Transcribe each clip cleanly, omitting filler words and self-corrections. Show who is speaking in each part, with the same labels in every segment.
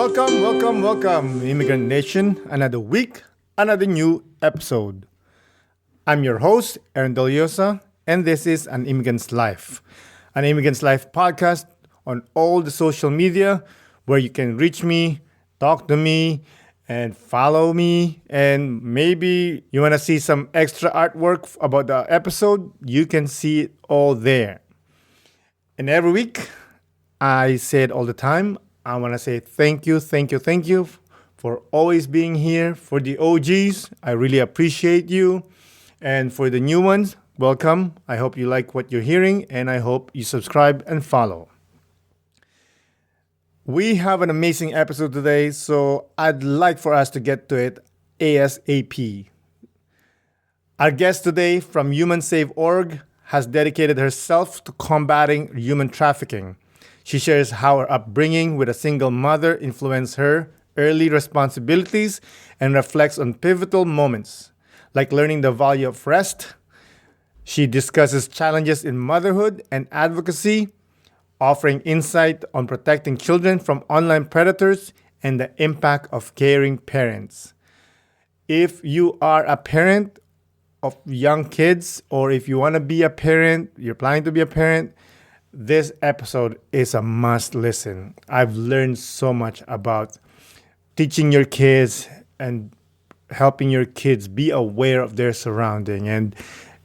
Speaker 1: Welcome, Immigrant Nation. Another week, another new episode. I'm your host, Aaron Deliosa, and this is An Immigrant's Life. An Immigrant's Life podcast on all the social media where you can reach me, talk to me, and follow me. And maybe you want to see some extra artwork about the episode, you can see it all there. And every week, I say it all the time, I want to say thank you for always being here. For the OGs, I really appreciate you. And for the new ones, welcome. I hope you like what you're hearing, and I hope you subscribe and follow. We have an amazing episode today, so I'd like for us to get to it ASAP. Our guest today from HumanSave.org has dedicated herself to combating human trafficking. She shares how her upbringing with a single mother influenced her early responsibilities and reflects on pivotal moments, like learning the value of rest. She discusses challenges in motherhood and advocacy, offering insight on protecting children from online predators and the impact of caring parents. If you are a parent of young kids, or if you want to be a parent, you're planning to be a parent, this episode is a must listen. I've learned so much about teaching your kids and helping your kids be aware of their surrounding, and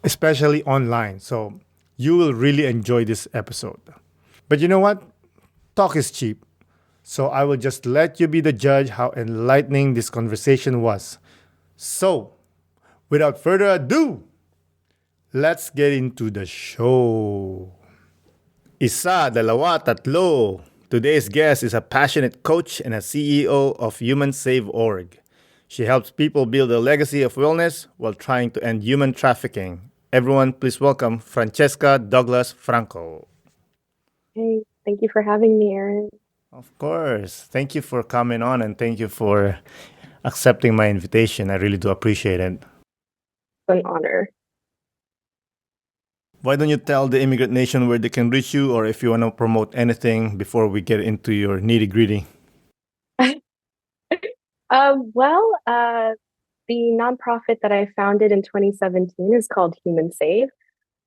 Speaker 1: especially online. So you will really enjoy this episode. But you know what? Talk is cheap. So I will just let you be the judge how enlightening this conversation was. So, without further ado, let's get into the show. Isa, dalawa, tatlo. Today's guest is a passionate coach and a CEO of HumanSave.org. She helps people build a legacy of wellness while trying to end human trafficking. Everyone, please welcome Francesca Douglass-Franco.
Speaker 2: Hey, thank you for having me, Aaron.
Speaker 1: Of course. Thank you for coming on, and thank you for accepting my invitation. I really do appreciate it.
Speaker 2: It's an honor.
Speaker 1: Why don't you tell the Immigrant Nation where they can reach you, or if you want to promote anything before we get into your nitty-gritty?
Speaker 2: The nonprofit that I founded in 2017 is called HumanSave.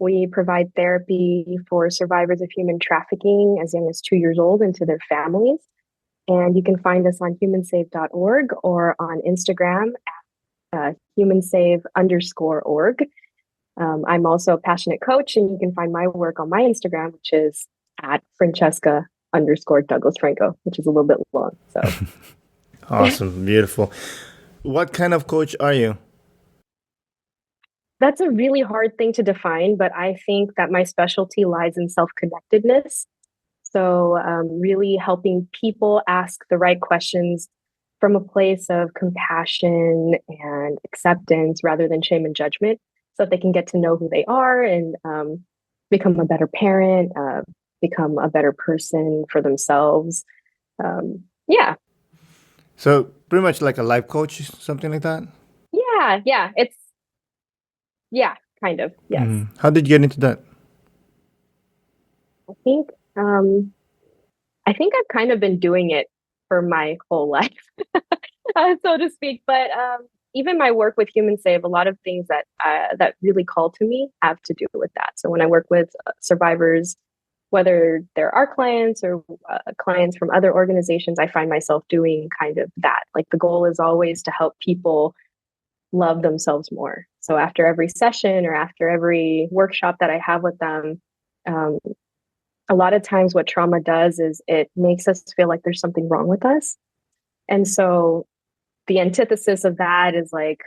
Speaker 2: We provide therapy for survivors of human trafficking as young as 2 years old and to their families. And you can find us on humansave.org or on Instagram at humansave_org. I'm also a passionate coach, and you can find my work on my Instagram, which is at Francesca_Douglass-Franco, which is a little bit long. So
Speaker 1: Awesome. Beautiful. What kind of coach are you?
Speaker 2: that's a really hard thing to define, but I think that my specialty lies in self-connectedness. So really helping people ask the right questions from a place of compassion and acceptance rather than shame and judgment, so that they can get to know who they are and become a better parent, become a better person for themselves. Yeah.
Speaker 1: So pretty much like a life coach, something like that?
Speaker 2: Yeah. Kind of. Yes.
Speaker 1: How did you get into that?
Speaker 2: I think I've kind of been doing it for my whole life, so to speak. But even my work with HumanSave, a lot of things that really call to me have to do with that. So when I work with survivors, whether they're our clients or clients from other organizations, I find myself doing kind of that. Like the goal is always to help people love themselves more. So after every session or after every workshop that I have with them, a lot of times what trauma does is it makes us feel like there's something wrong with us. And so the antithesis of that is like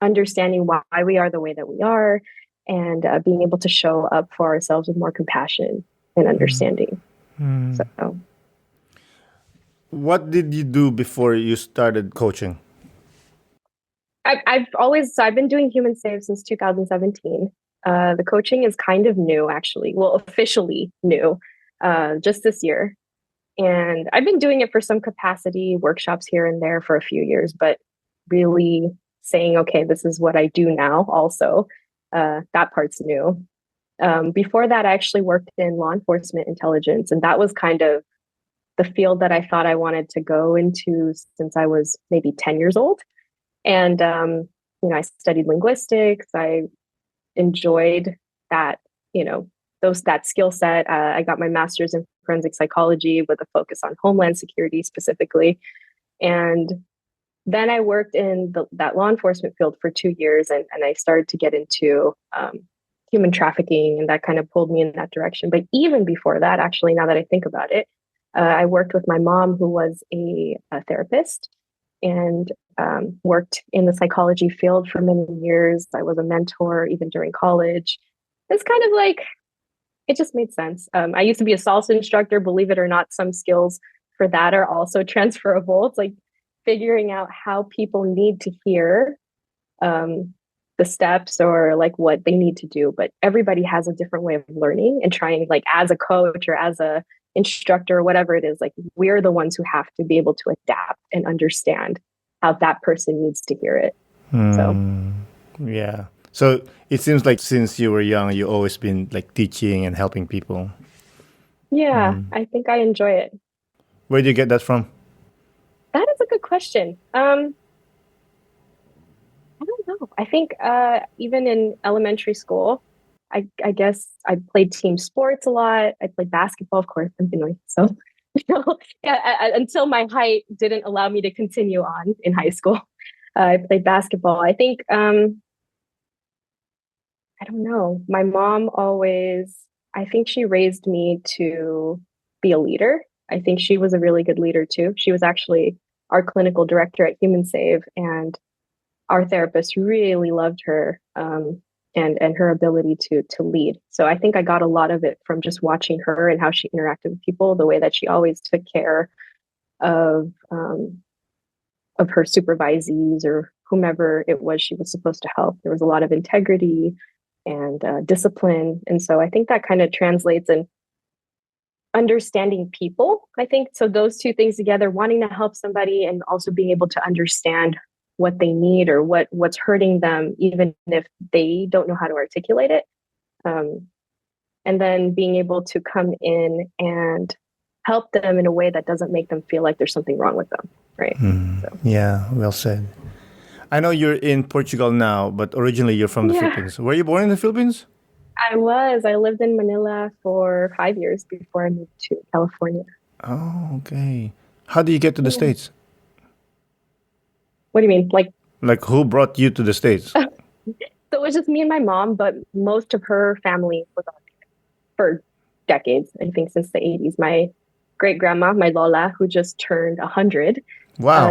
Speaker 2: understanding why we are the way that we are, and being able to show up for ourselves with more compassion and understanding. So,
Speaker 1: what did you do before you started coaching?
Speaker 2: I've been doing HumanSave since 2017. The coaching is kind of new, actually. Well, officially new, just this year. And I've been doing it for some capacity, workshops here and there for a few years, but really saying, okay, this is what I do now also. That part's new. Before that, I actually worked in law enforcement intelligence, and that was kind of the field that I thought I wanted to go into since I was maybe 10 years old. And, I studied linguistics. I enjoyed that, that skill set. I got my master's in forensic psychology with a focus on homeland security specifically. And then I worked in that law enforcement field for 2 years, and I started to get into human trafficking, and that kind of pulled me in that direction. But even before that, actually, now that I think about it, I worked with my mom, who was a therapist, and worked in the psychology field for many years. I was a mentor even during college. It's kind of like, it just made sense. I used to be a salsa instructor. Believe it or not, some skills for that are also transferable. It's like figuring out how people need to hear the steps or like what they need to do. But everybody has a different way of learning, and trying, like, as a coach or as a instructor or whatever it is, like, we're the ones who have to be able to adapt and understand how that person needs to hear it.
Speaker 1: Yeah. So it seems like since you were young, you always been like teaching and helping people.
Speaker 2: Yeah, I think I enjoy it.
Speaker 1: Where do you get that from?
Speaker 2: That is a good question. I don't know. I think even in elementary school, I guess I played team sports a lot. I played basketball, of course. I'm Pinoy, so until my height didn't allow me to continue on in high school, I played basketball. I think I don't know. My mom always, I think she raised me to be a leader. I think she was a really good leader too. She was actually our clinical director at Human Save, and our therapist really loved her, and her ability to lead. So I think I got a lot of it from just watching her and how she interacted with people, the way that she always took care of her supervisees or whomever it was she was supposed to help. There was a lot of integrity and discipline, and so I think that kind of translates in understanding people. I think so. Those two things together, wanting to help somebody and also being able to understand what they need or what's hurting them, even if they don't know how to articulate it. And then being able to come in and help them in a way that doesn't make them feel like there's something wrong with them. Right. So.
Speaker 1: Yeah, well said. I know you're in Portugal now, but originally you're from the Philippines. Were you born in the Philippines?
Speaker 2: I was. I lived in Manila for 5 years before I moved to California.
Speaker 1: Oh, okay. How did you get to the States?
Speaker 2: What do you mean?
Speaker 1: Like who brought you to the States?
Speaker 2: So it was just me and my mom, but most of her family was on for decades, I think since the 80s. My great-grandma, my Lola, who just turned 100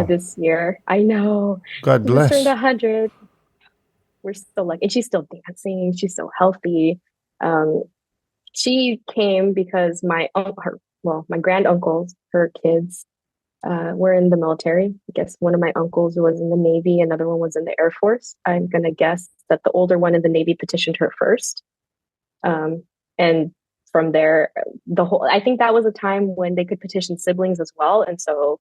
Speaker 2: this year. I know.
Speaker 1: God bless.
Speaker 2: Just turned 100. We're still lucky. And she's still dancing. She's so healthy. She came because my granduncles, her kids, were in the military. I guess one of my uncles was in the Navy, another one was in the Air Force. I'm going to guess that the older one in the Navy petitioned her first. And from there, I think that was a time when they could petition siblings as well. And so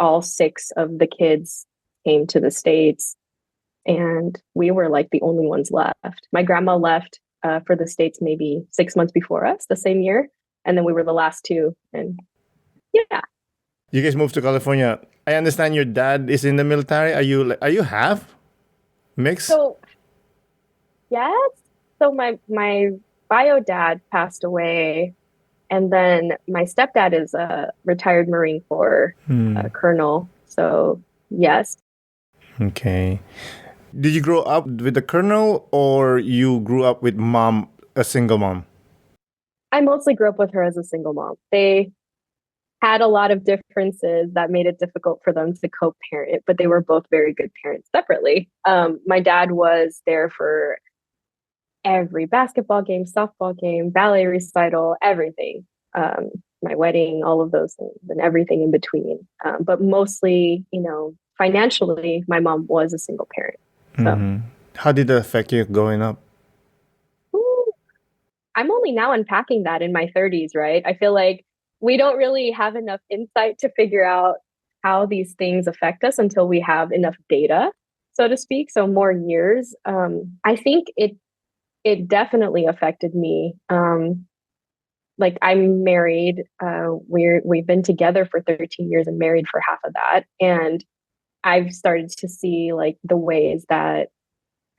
Speaker 2: all 6 of the kids came to the States, and we were like the only ones left. My grandma left for the States maybe 6 months before us, the same year. And then we were the last 2. And yeah.
Speaker 1: You guys moved to California. I understand your dad is in the military. Are you half mixed?
Speaker 2: So yes. So my bio dad passed away, and then my stepdad is a retired Marine Corps colonel. So yes.
Speaker 1: Okay. Did you grow up with the colonel, or you grew up with mom, a single mom?
Speaker 2: I mostly grew up with her as a single mom. They had a lot of differences that made it difficult for them to co-parent, but they were both very good parents separately. My dad was there for every basketball game, softball game, ballet recital, everything. My wedding, all of those things, and everything in between. But mostly, financially, my mom was a single parent. So.
Speaker 1: How did that affect you growing up?
Speaker 2: I'm only now unpacking that in my 30s, right? I feel like we don't really have enough insight to figure out how these things affect us until we have enough data, so to speak. So more years. I think it definitely affected me. like I'm married. We've been together for 13 years and married for half of that. And I've started to see like the ways that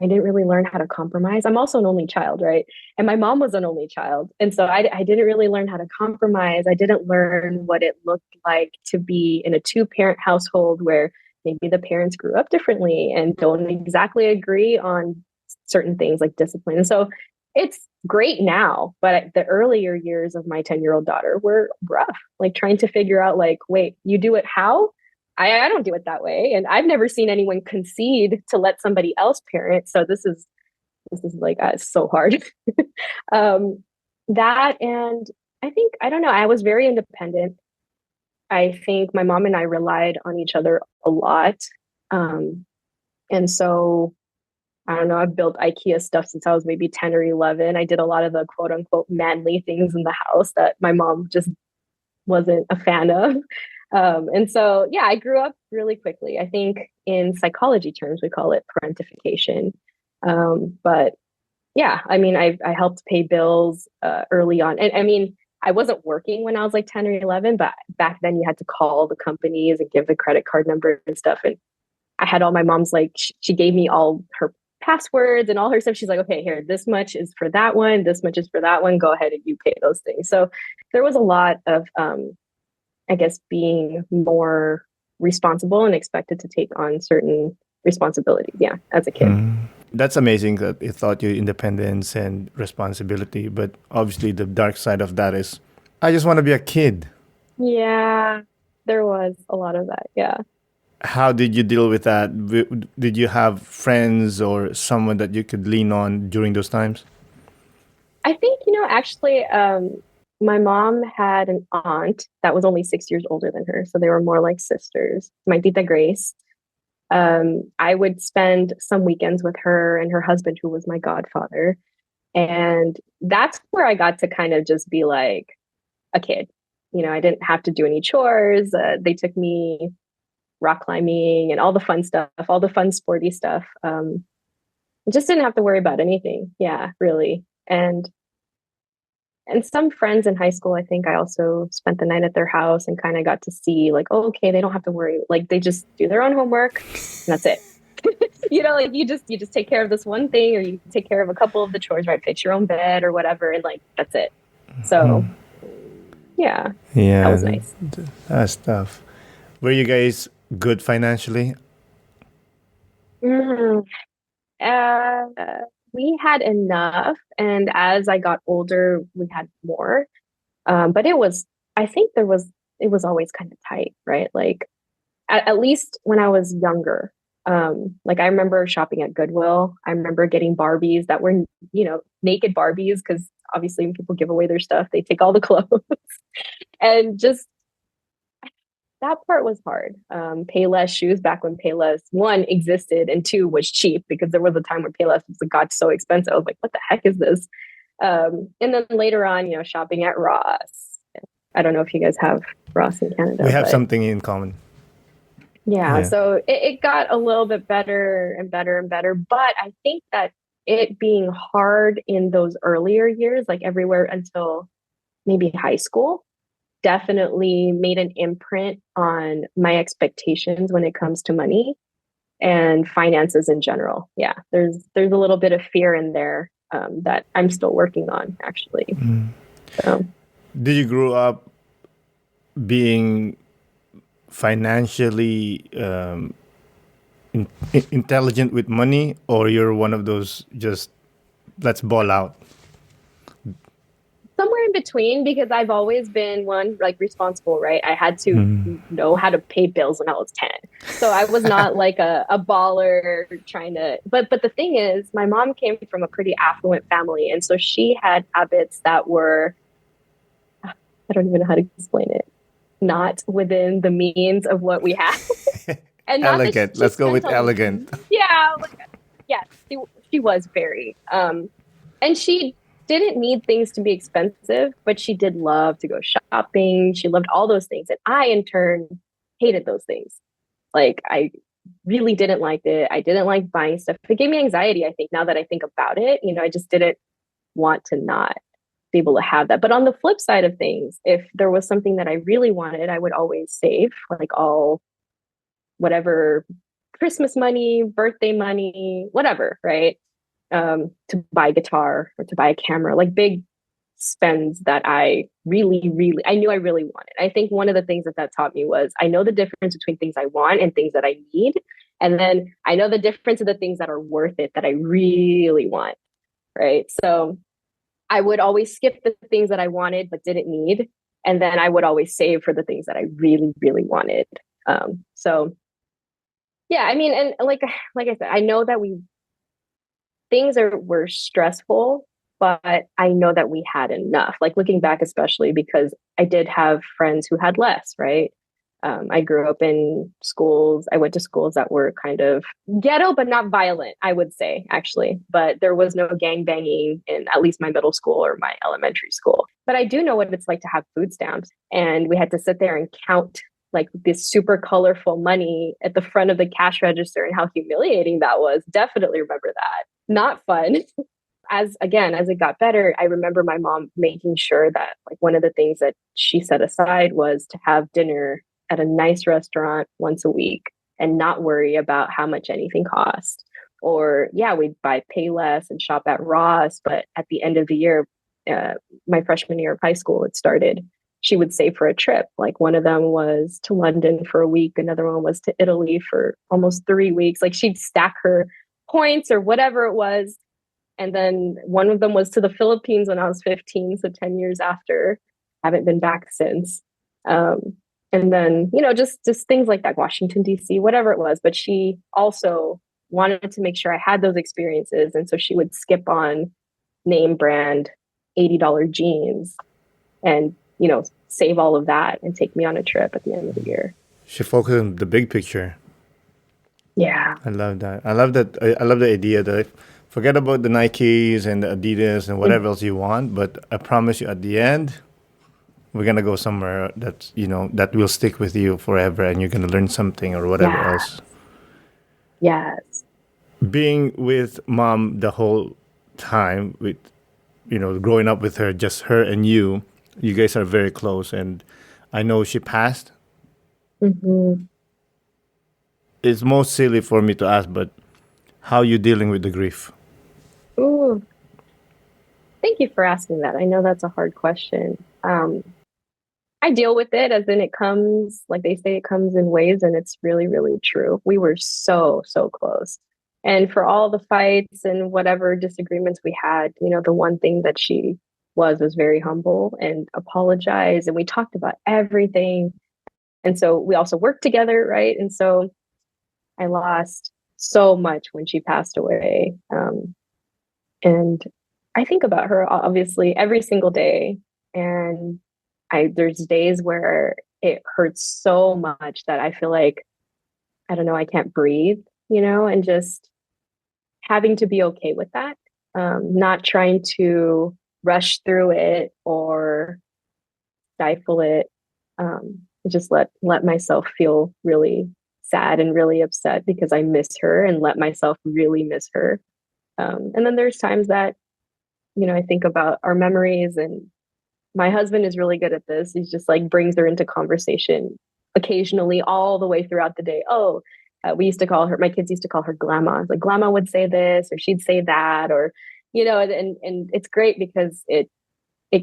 Speaker 2: I didn't really learn how to compromise. I'm also an only child, right? And my mom was an only child. And so I didn't really learn how to compromise. I didn't learn what it looked like to be in a two-parent household where maybe the parents grew up differently and don't exactly agree on certain things like discipline. And so it's great now, but the earlier years of my 10-year-old daughter were rough, like trying to figure out like, wait, you do it how? I don't do it that way. And I've never seen anyone concede to let somebody else parent. So this is like so hard. um, that and I think I don't know. I was very independent. I think my mom and I relied on each other a lot, and so I don't know. I've built IKEA stuff since I was maybe 10 or 11. I did a lot of the quote unquote manly things in the house that my mom just wasn't a fan of. And so, yeah, I grew up really quickly. I think in psychology terms, we call it parentification. But yeah, I mean, I helped pay bills early on. And I mean, I wasn't working when I was like 10 or 11, but back then you had to call the companies and give the credit card number and stuff. And I had all my mom's, like, she gave me all her passwords and all her stuff. She's like, okay, here, this much is for that one. This much is for that one. Go ahead and you pay those things. So there was a lot of, I guess, being more responsible and expected to take on certain responsibilities. Yeah, as a kid.
Speaker 1: That's amazing that it taught you independence and responsibility. But obviously, the dark side of that is, I just want to be a kid.
Speaker 2: Yeah, there was a lot of that. Yeah.
Speaker 1: How did you deal with that? Did you have friends or someone that you could lean on during those times?
Speaker 2: I think, actually, my mom had an aunt that was only 6 years older than her. So they were more like sisters. My tita Grace. I would spend some weekends with her and her husband, who was my godfather. And that's where I got to kind of just be like a kid. I didn't have to do any chores. They took me rock climbing and all the fun stuff, all the fun sporty stuff. I just didn't have to worry about anything. Yeah, really. And some friends in high school, I think I also spent the night at their house and kind of got to see like, oh, okay, they don't have to worry. Like they just do their own homework and that's it. Like you just take care of this one thing, or you take care of a couple of the chores, right? Fix your own bed or whatever, and like that's it. So yeah, that
Speaker 1: Yeah,
Speaker 2: was nice.
Speaker 1: that's tough. Were you guys good financially?
Speaker 2: Mm, uh, we had enough, and as I got older, we had more. But I think it was always kind of tight, right? Like at least when I was younger. Like I remember shopping at Goodwill. I remember getting Barbies that were, naked Barbies, because obviously when people give away their stuff, they take all the clothes. And just that part was hard. Payless shoes back when Payless, one, existed, and two, was cheap, because there was a time when Payless got so expensive. I was like, what the heck is this? And then later on, shopping at Ross. I don't know if you guys have Ross in Canada.
Speaker 1: We have
Speaker 2: but
Speaker 1: something in common.
Speaker 2: yeah,
Speaker 1: Yeah.
Speaker 2: so it got a little bit better and better and better. But I think that it being hard in those earlier years, like everywhere until maybe high school, definitely made an imprint on my expectations when it comes to money and finances in general. Yeah, there's a little bit of fear in there, that I'm still working on, actually. So
Speaker 1: Did you grow up being financially intelligent with money, or you're one of those just let's ball out?
Speaker 2: somewhere in between, because I've always been one, like, responsible, right? I had to know how to pay bills when I was 10. So I was not like a baller trying to, but the thing is, my mom came from a pretty affluent family. And so she had habits that were, I don't even know how to explain it, not within the means of what we have. And not that
Speaker 1: Elegant.
Speaker 2: she
Speaker 1: Let's go
Speaker 2: spent
Speaker 1: with elegant.
Speaker 2: yeah, like, yeah, she was very, and she didn't need things to be expensive, but she did love to go shopping. She loved all those things. And I, in turn, hated those things. Like, I really didn't like it. I didn't like buying stuff. It gave me anxiety, I think, now that I think about it. I just didn't want to not be able to have that. But on the flip side of things, if there was something that I really wanted, I would always save like all whatever Christmas money, birthday money, whatever, right? To buy a guitar or to buy a camera, like big spends that I I knew I really wanted. I think one of the things that taught me was I know the difference between things I want and things that I need. And then I know the difference of the things that are worth it that I really want. Right. So I would always skip the things that I wanted but didn't need. And then I would always save for the things that I really, really wanted. So yeah, I mean, and like I said, I know that were stressful, but I know that we had enough. Like looking back, especially because I did have friends who had less, right? I grew up in schools. I went to schools that were kind of ghetto, but not violent, I would say, actually. But there was no gang banging in at least my middle school or my elementary school. But I do know what it's like to have food stamps. And we had to sit there and count like this super colorful money at the front of the cash register and how humiliating that was. Definitely remember that. Not fun. As it got better, I remember my mom making sure that like one of the things that she set aside was to have dinner at a nice restaurant once a week and not worry about how much anything cost. Or yeah, we'd buy Payless and shop at Ross, but at the end of the year, my freshman year of high school, it started. She would save for a trip. Like one of them was to London for a week, another one was to Italy for almost 3 weeks. Like she'd stack her points or whatever it was. And then one of them was to the Philippines when I was 15, so 10 years after. Haven't been back since. And then, just things like that, Washington, D.C., whatever it was. But she also wanted to make sure I had those experiences. And so she would skip on name brand $80 jeans and, save all of that and take me on a trip at the end of the year.
Speaker 1: She focused on the big picture.
Speaker 2: Yeah.
Speaker 1: I love that. I love the idea that forget about the Nikes and the Adidas and whatever else you want, but I promise you at the end, we're going to go somewhere that's, that will stick with you forever and you're going to learn something or whatever else.
Speaker 2: Yes.
Speaker 1: Being with mom the whole time with, growing up with her, just her and you guys are very close. And I know she passed.
Speaker 2: Mm-hmm.
Speaker 1: It's most silly for me to ask, but how are you dealing with the grief?
Speaker 2: Ooh. Thank you for asking that. I know that's a hard question. I deal with it as in it comes, like they say, it comes in waves, and it's really, really true. We were so, so close. And for all the fights and whatever disagreements we had, the one thing that she was very humble and apologized. And we talked about everything. And so we also worked together, right? And so I lost so much when she passed away. And I think about her obviously every single day. And there's days where it hurts so much that I feel like, I don't know, I can't breathe, and just having to be okay with that. Not trying to rush through it or stifle it. Just let myself feel really sad and really upset because I miss her and let myself really miss her. And then there's times that, I think about our memories, and my husband is really good at this. He's just like brings her into conversation occasionally all the way throughout the day. Oh, we used to call her, my kids used to call her Glamma. Like Glamma would say this or she'd say that, or, and it's great because it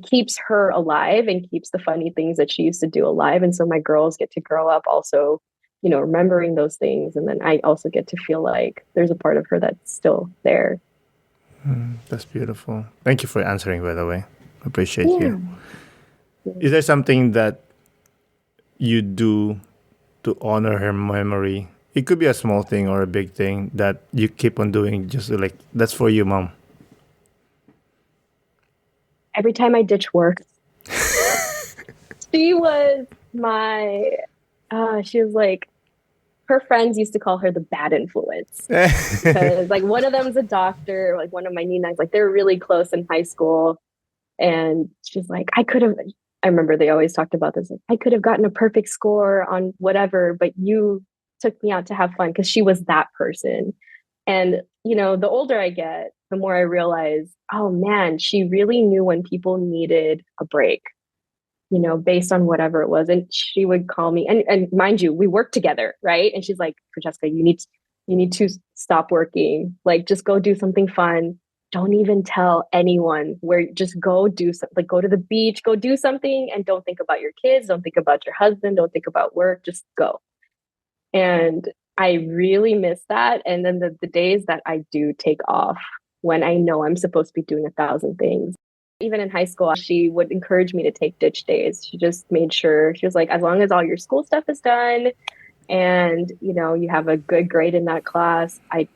Speaker 2: keeps her alive and keeps the funny things that she used to do alive. And so my girls get to grow up also, remembering those things. And then I also get to feel like there's a part of her that's still there.
Speaker 1: That's beautiful. Thank you for answering, by the way. I appreciate you. Is there something that you do to honor her memory? It could be a small thing or a big thing that you keep on doing, just like, that's for you, Mom.
Speaker 2: Every time I ditch work, she was she was like, her friends used to call her the bad influence because like one of them's a doctor, like one of my ninas, like they're really close in high school. And she's like, I remember they always talked about this. Like, I could have gotten a perfect score on whatever, but you took me out to have fun, because she was that person. And the older I get, the more I realize, oh man, she really knew when people needed a break, based on whatever it was. And she would call me, and mind you, we work together, right? And she's like, Francesca, you need to stop working. Like, just go do something fun. Don't even tell anyone where, just go do something, like go to the beach, go do something, and don't think about your kids, don't think about your husband, don't think about work, just go. And I really miss that. And then the days that I do take off when I know I'm supposed to be doing 1,000 things. Even in high school, she would encourage me to take ditch days. She just made sure, she was like, as long as all your school stuff is done and you have a good grade in that class, I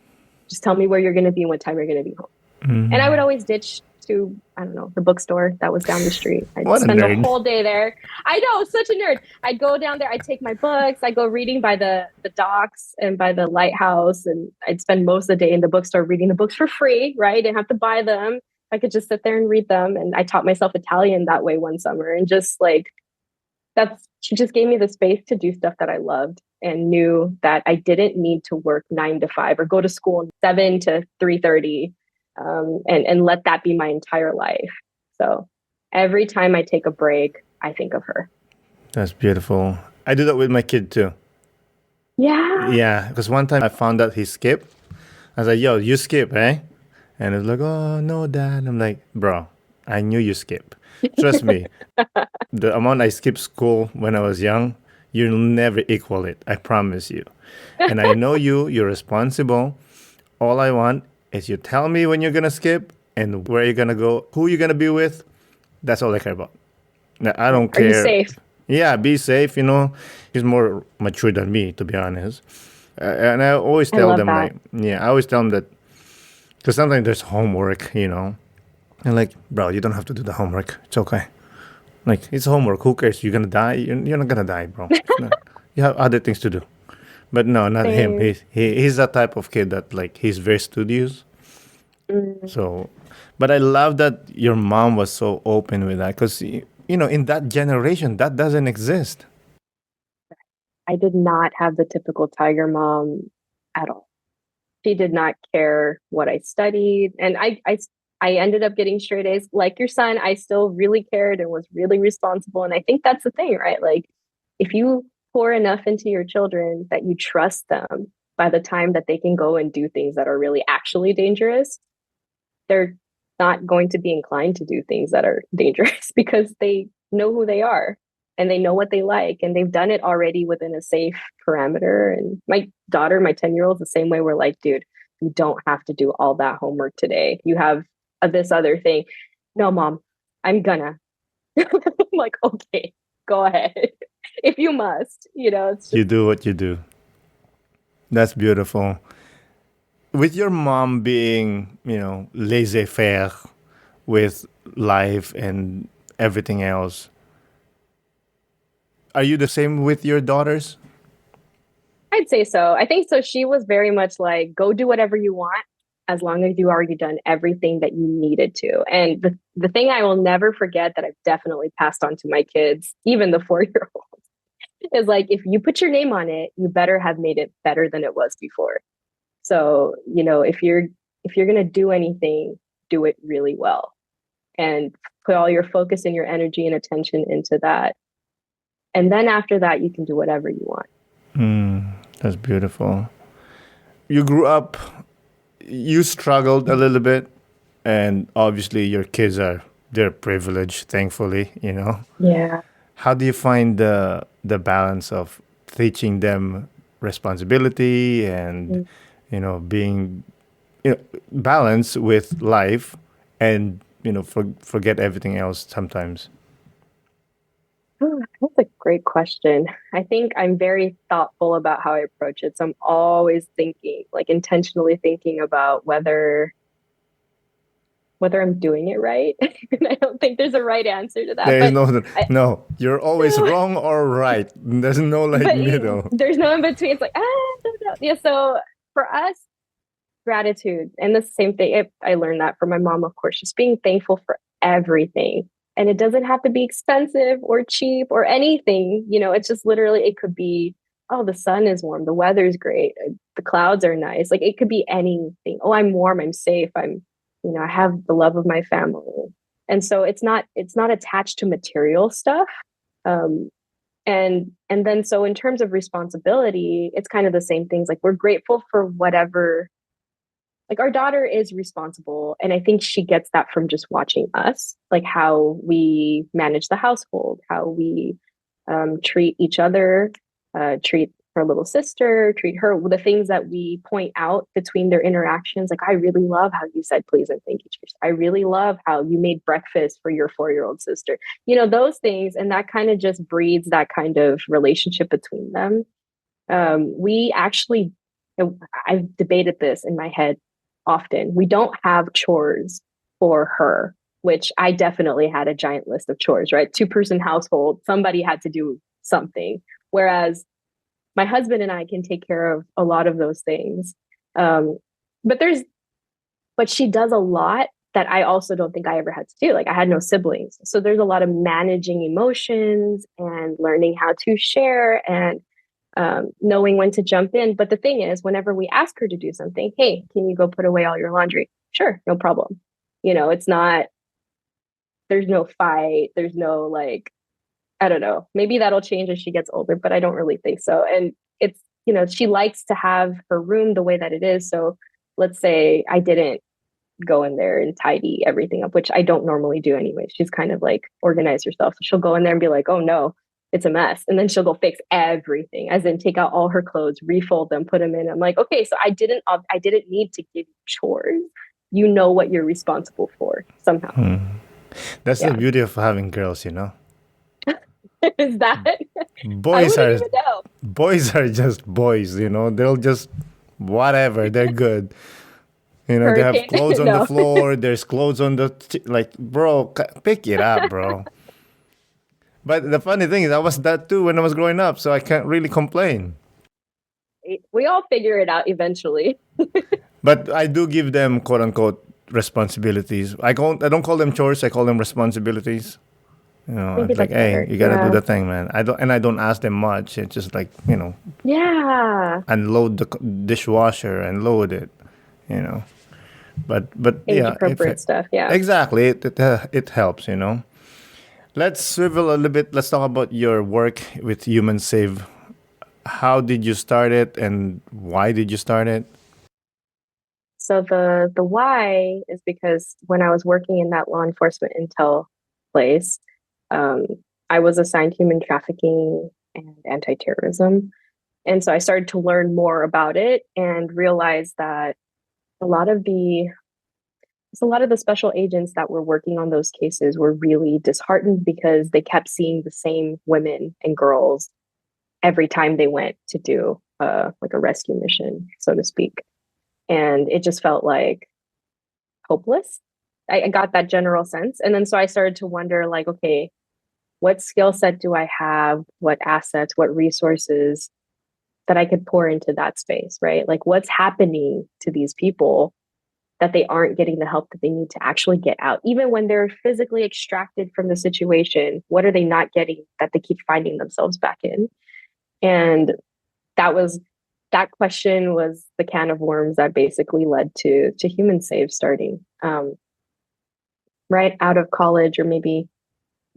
Speaker 2: just tell me where you're going to be and what time you're going to be home. And I would always ditch to, I don't know, the bookstore that was down the street. I'd
Speaker 1: What a
Speaker 2: spend the
Speaker 1: nerd.
Speaker 2: whole day there. I know, such a nerd. I'd go down there, I'd take my books, I'd go reading by the docks and by the lighthouse, and I'd spend most of the day in the bookstore reading the books for free, right? I didn't have to buy them. I could just sit there and read them. And I taught myself Italian that way one summer. And just like, she just gave me the space to do stuff that I loved and knew that I didn't need to work 9 to 5 or go to school 7 to 3:30, and let that be my entire life. So every time I take a break, I think of her.
Speaker 1: That's beautiful. I do that with my kid too.
Speaker 2: Yeah.
Speaker 1: Yeah, because one time I found out he skipped. I was like, yo, you skip, eh? And it's like, oh, no, Dad. I'm like, bro, I knew you skip. Trust me, the amount I skipped school when I was young, you'll never equal it. I promise you. And I know you're responsible. All I want is you tell me when you're going to skip and where you're going to go, who you're going to be with. That's all I care about. Now, I don't
Speaker 2: Are you
Speaker 1: care.
Speaker 2: safe?
Speaker 1: Yeah, be safe, He's more mature than me, to be honest. And I always
Speaker 2: I
Speaker 1: tell
Speaker 2: love
Speaker 1: them,
Speaker 2: that.
Speaker 1: I always tell them that, because sometimes there's homework, And like, bro, you don't have to do the homework. It's okay. Like, it's homework. Who cares? You're going to die? You're not going to die, bro. No. You have other things to do. But no, not him.
Speaker 2: Same.
Speaker 1: He's that type of kid that, like, he's very studious.
Speaker 2: Mm.
Speaker 1: So, but I love that your mom was so open with that because, in that generation, that doesn't exist.
Speaker 2: I did not have the typical tiger mom at all. She did not care what I studied. And I ended up getting straight A's like your son. I still really cared and was really responsible. And I think that's the thing, right? Like, if you pour enough into your children that you trust them, by the time that they can go and do things that are really actually dangerous, they're not going to be inclined to do things that are dangerous because they know who they are and they know what they like and they've done it already within a safe parameter. And my daughter, my 10-year-old, the same way. We're like, dude, you don't have to do all that homework today. You have this other thing. No, mom, I'm gonna. I'm like, okay, go ahead. If you must, it's
Speaker 1: You
Speaker 2: just,
Speaker 1: do what you do. That's beautiful. With your mom being, laissez-faire with life and everything else, are you the same with your daughters?
Speaker 2: I'd say so. I think so. She was very much like, go do whatever you want as long as you already done everything that you needed to. And the thing I will never forget that I've definitely passed on to my kids, even the 4-year-old, is like, if you put your name on it, you better have made it better than it was before. So, if you're going to do anything, do it really well and put all your focus and your energy and attention into that. And then after that, you can do whatever you want.
Speaker 1: That's beautiful. You grew up, you struggled a little bit, and obviously your kids they're privileged, thankfully.
Speaker 2: Yeah.
Speaker 1: How do you find the balance of teaching them responsibility and being balanced with life and forget everything else sometimes?
Speaker 2: Oh, that's a great question. I think I'm very thoughtful about how I approach it. So I'm always thinking, like intentionally thinking about whether I'm doing it right. And I don't think there's a right answer to that.
Speaker 1: There is
Speaker 2: But
Speaker 1: no
Speaker 2: I,
Speaker 1: no. You're always wrong or right. There's no like
Speaker 2: but
Speaker 1: middle.
Speaker 2: there's no in between. It's like, I don't know. Yeah. So for us, gratitude and the same thing. I learned that from my mom, of course, just being thankful for everything. And it doesn't have to be expensive or cheap or anything. It's just literally, it could be oh, the sun is warm, the weather's great, the clouds are nice. Like it could be anything. Oh, I'm warm, I'm safe, I have the love of my family. And so it's not attached to material stuff. Um, and then so in terms of responsibility, it's kind of the same things. Like we're grateful for whatever, like our daughter is responsible, and I think she gets that from just watching us, like how we manage the household, how we treat each other, treat her little sister, treat her, the things that we point out between their interactions. Like, I really love how you said please and thank you to your, I really love how you made breakfast for your 4-year-old sister, those things. And that kind of just breeds that kind of relationship between them. We actually, I've debated this in my head often. We don't have chores for her, which I definitely had a giant list of chores, right? 2-person household, somebody had to do something. Whereas my husband and I can take care of a lot of those things. But she does a lot that I also don't think I ever had to do. Like I had no siblings. So there's a lot of managing emotions and learning how to share and knowing when to jump in. But the thing is, whenever we ask her to do something, hey, can you go put away all your laundry? Sure, no problem. It's not, there's no fight. There's no like, I don't know, maybe that'll change as she gets older, but I don't really think so. And it's, she likes to have her room the way that it is. So let's say I didn't go in there and tidy everything up, which I don't normally do anyway. She's kind of like organize herself. So she'll go in there and be like, oh no, it's a mess. And then she'll go fix everything, as in take out all her clothes, refold them, put them in. I'm like, okay, so I didn't need to give you chores. You know what you're responsible for somehow.
Speaker 1: That's
Speaker 2: Yeah.
Speaker 1: the beauty of having girls,
Speaker 2: Is that? I
Speaker 1: Boys
Speaker 2: wouldn't
Speaker 1: are
Speaker 2: even know.
Speaker 1: boys are just boys, they'll just whatever, they're good. They have
Speaker 2: Hurricane.
Speaker 1: clothes on the
Speaker 2: No.
Speaker 1: floor, there's clothes on the like, bro, pick it up, bro. But the funny thing is I was that too when I was growing up, so I can't really complain.
Speaker 2: We all figure it out eventually.
Speaker 1: But I do give them quote unquote responsibilities. I don't call them chores, I call them responsibilities.
Speaker 2: Maybe
Speaker 1: It's like,
Speaker 2: that's
Speaker 1: hey,
Speaker 2: better.
Speaker 1: you gotta do
Speaker 2: Yeah.
Speaker 1: the thing, man. I don't ask them much. It's just like,
Speaker 2: Yeah.
Speaker 1: unload the dishwasher and load it, you know. But
Speaker 2: Age
Speaker 1: yeah, if
Speaker 2: appropriate stuff. Yeah.
Speaker 1: exactly, it helps. Let's swivel a little bit. Let's talk about your work with Human Save. How did you start it, and why did you start it?
Speaker 2: So the why is because when I was working in that law enforcement intel place, um, I was assigned human trafficking and anti-terrorism. And so I started to learn more about it and realized that a lot of the a lot of the special agents that were working on those cases were really disheartened because they kept seeing the same women and girls every time they went to do like a rescue mission, so to speak. And it just felt like hopeless. I got that general sense. And then so I started to wonder, like, okay, what skill set do I have? What assets, what resources that I could pour into that space, right? Like, what's happening to these people that they aren't getting the help that they need to actually get out? Even when they're physically extracted from the situation, what are they not getting that they keep finding themselves back in? And that question was the can of worms that basically led to Human Save starting. Right out of college, or maybe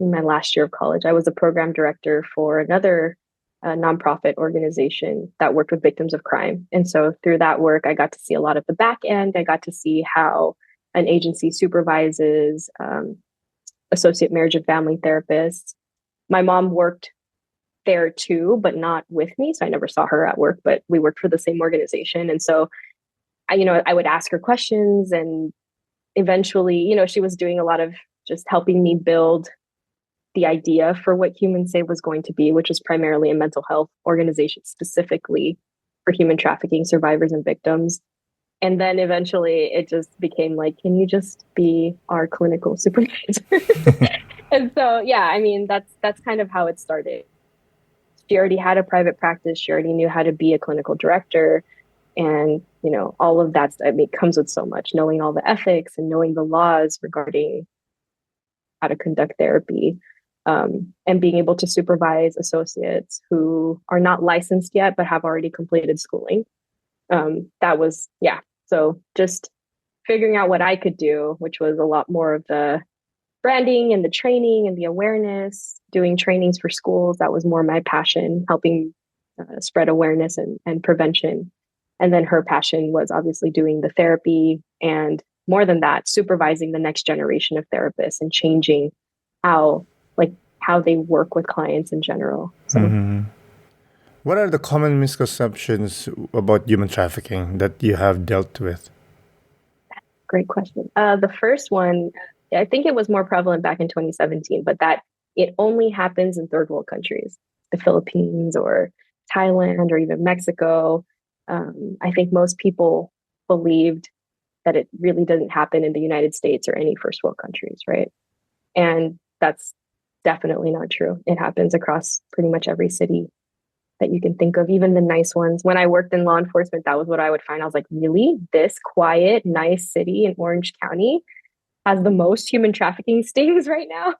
Speaker 2: in my last year of college, I was a program director for another nonprofit organization that worked with victims of crime. And so through that work, I got to see a lot of the back end. I got to see how an agency supervises associate marriage and family therapists. My mom worked there too, but not with me. So I never saw her at work, but we worked for the same organization. And so I would ask her questions, and eventually, she was doing a lot of just helping me build the idea for what Human Save was going to be, which was primarily a mental health organization specifically for human trafficking survivors and victims. And then eventually it just became like, can you just be our clinical supervisor? And so, yeah, I mean, that's kind of how it started. She already had a private practice. She already knew how to be a clinical director. And, all of that, I mean, comes with so much, knowing all the ethics and knowing the laws regarding how to conduct therapy. and being able to supervise associates who are not licensed yet but have already completed schooling. That was, yeah. So just figuring out what I could do, which was a lot more of the branding and the training and the awareness, doing trainings for schools. That was more my passion, helping spread awareness and prevention. And then her passion was obviously doing the therapy, and more than that, supervising the next generation of therapists and changing how they work with clients in general. So
Speaker 1: What are the common misconceptions about human trafficking that you have dealt with?
Speaker 2: great question. The first one, I think it was more prevalent back in 2017, but that it only happens in third world countries, the Philippines or Thailand or even Mexico. I think most people believed that it really doesn't happen in the United States or any first world countries, right? And that's definitely not true. It happens across pretty much every city that you can think of, even the nice ones. When I worked in law enforcement, that was what I would find. I was like, really? This quiet, nice city in Orange County has the most human trafficking stings right now?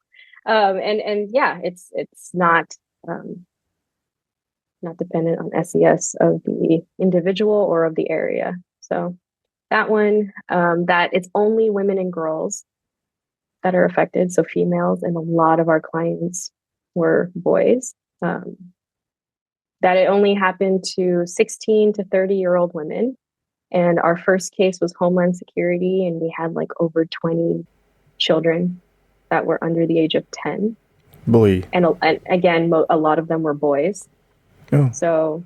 Speaker 2: And yeah, it's not dependent on SES of the individual or of the area. So that one, that it's only women and girls that are affected, so females, and a lot of our clients were boys. That it only happened to 16 to 30-year-old women. And our first case was Homeland Security, and we had like over 20 children that were under the age of 10.
Speaker 1: Boy.
Speaker 2: And again, a lot of them were boys.
Speaker 1: Oh.
Speaker 2: So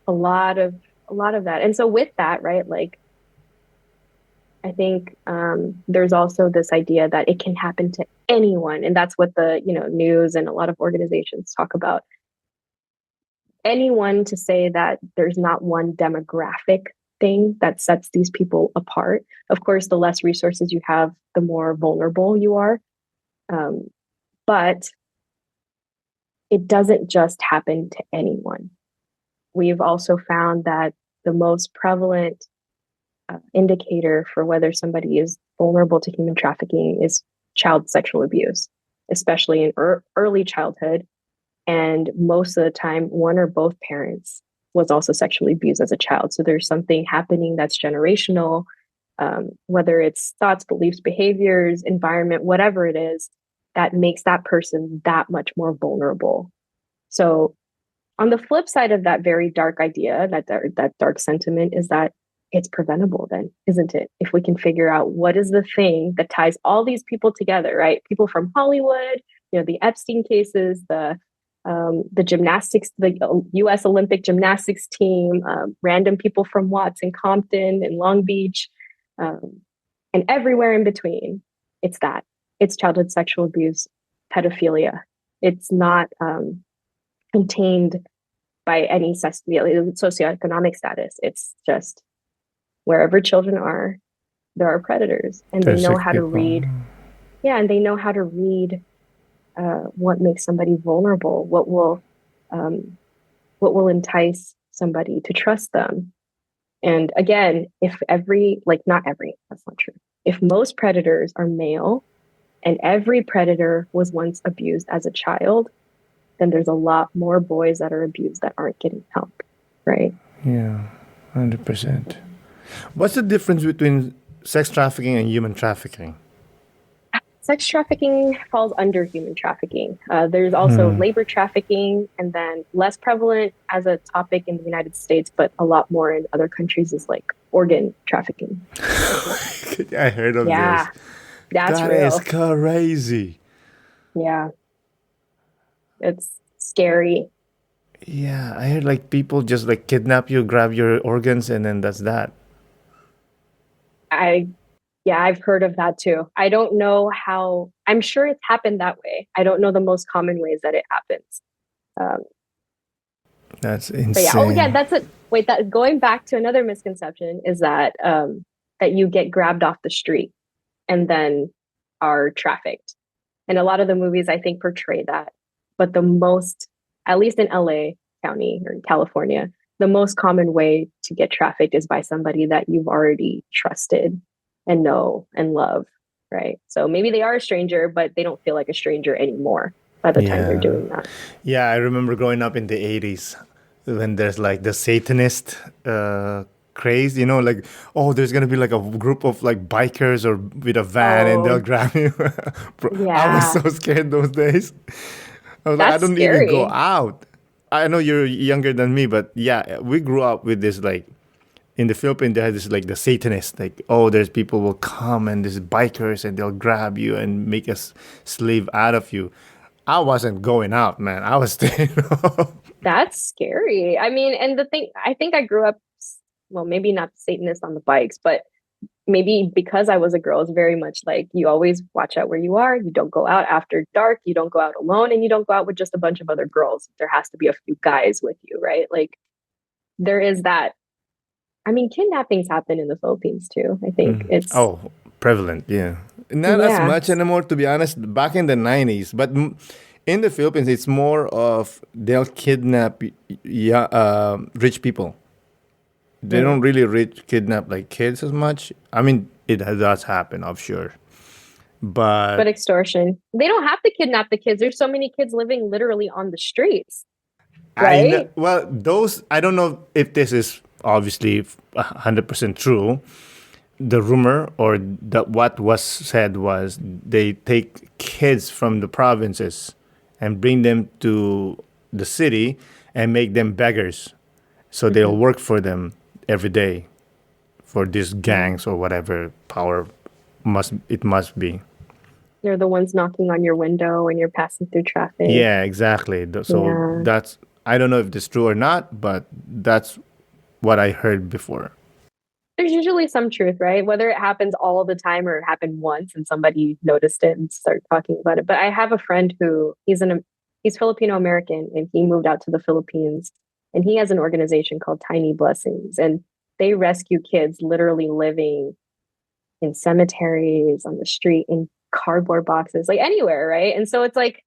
Speaker 2: a lot of that. And so with that, right, like, I think there's also this idea that it can happen to anyone. And that's what the news and a lot of organizations talk about. Anyone, to say that there's not one demographic thing that sets these people apart. Of course, the less resources you have, the more vulnerable you are. But it doesn't just happen to anyone. We've also found that the most prevalent indicator for whether somebody is vulnerable to human trafficking is child sexual abuse, especially in early childhood. And most of the time, one or both parents was also sexually abused as a child. So there's something happening that's generational, whether it's thoughts, beliefs, behaviors, environment, whatever it is, that makes that person that much more vulnerable. So on the flip side of that very dark idea, that dark sentiment, is that it's preventable then, isn't it? If we can figure out what is the thing that ties all these people together, right? People from Hollywood, the Epstein cases, the gymnastics, the U.S. Olympic gymnastics team, random people from Watts and Compton and Long Beach, and everywhere in between. It's childhood sexual abuse, pedophilia. It's not contained by any socioeconomic status. It's just wherever children are, there are predators, and they know how to read. Yeah, and they know how to read what makes somebody vulnerable, what will entice somebody to trust them. And again, if not every, that's not true. If most predators are male and every predator was once abused as a child, then there's a lot more boys that are abused that aren't getting help, right?
Speaker 1: Yeah, 100%. What's the difference between sex trafficking and human trafficking?
Speaker 2: Sex trafficking falls under human trafficking. There's also labor trafficking, and then less prevalent as a topic in the United States, but a lot more in other countries, is like organ trafficking.
Speaker 1: I heard of this.
Speaker 2: That's
Speaker 1: that
Speaker 2: real.
Speaker 1: Is crazy.
Speaker 2: Yeah. It's scary.
Speaker 1: Yeah, I heard like people just like kidnap you, grab your organs, and then that's that.
Speaker 2: I've heard of that too. I don't know how. I'm sure it's happened that way. I don't know the most common ways that it happens.
Speaker 1: That's insane.
Speaker 2: But yeah. Oh yeah, that's it. Wait, that going back to another misconception is that that you get grabbed off the street and then are trafficked. And a lot of the movies, I think, portray that. But the most, at least in LA County or in California, the most common way to get trafficked is by somebody that you've already trusted and know and love, right? So maybe they are a stranger, but they don't feel like a stranger anymore. by the time they're
Speaker 1: Yeah.
Speaker 2: doing that.
Speaker 1: Yeah, I remember growing up in the 80s when there's like the Satanist craze, like, oh, there's going to be like a group of like bikers or with a van and they'll
Speaker 2: Oh,
Speaker 1: grab you. Bro, I was
Speaker 2: yeah.
Speaker 1: so scared those days. I was like, I
Speaker 2: That's
Speaker 1: don't even go
Speaker 2: scary.
Speaker 1: out. I know you're younger than me, but yeah, we grew up with this like in the Philippines, they had this like the Satanist, like, oh, there's people will come and there's bikers and they'll grab you and make a slave out of you. I wasn't going out, man. I was staying home.
Speaker 2: That's scary. I mean, and the thing, I think I grew up, well, maybe not Satanist on the bikes, but maybe because I was a girl, it's very much like you always watch out where you are. You don't go out after dark. You don't go out alone, and you don't go out with just a bunch of other girls. There has to be a few guys with you, right? Like there is that. I mean, kidnappings happen in the Philippines too. I think it's,
Speaker 1: Oh, prevalent, yeah. Not as
Speaker 2: yeah.
Speaker 1: much anymore, to be honest, back in the 90s. But in the Philippines, it's more of they'll kidnap yeah, rich people. They don't
Speaker 2: Mm.
Speaker 1: really kidnap like kids as much. I mean, it does happen, I'm sure.
Speaker 2: But
Speaker 1: But
Speaker 2: extortion. They don't have to kidnap the kids. There's so many kids living literally on the streets,
Speaker 1: I know,
Speaker 2: right?
Speaker 1: well, those, I don't know if this is obviously 100% true. The rumor or what was said was they take kids from the provinces and bring them to the city and make them beggars. So they'll
Speaker 2: Mhm.
Speaker 1: work for them every day for these
Speaker 2: Yeah.
Speaker 1: gangs or whatever power must be.
Speaker 2: They're the ones knocking on your window when you're passing through traffic.
Speaker 1: Yeah, exactly. So
Speaker 2: Yeah.
Speaker 1: that's, I don't know if it's true or not, but that's what I heard before.
Speaker 2: There's usually some truth, right? Whether it happens all the time or it happened once and somebody noticed it and started talking about it. But I have a friend who he's Filipino American and he moved out to the Philippines and he has an organization called Tiny Blessings and they rescue kids literally living in cemeteries, on the street, in cardboard boxes, like anywhere, right? And so it's like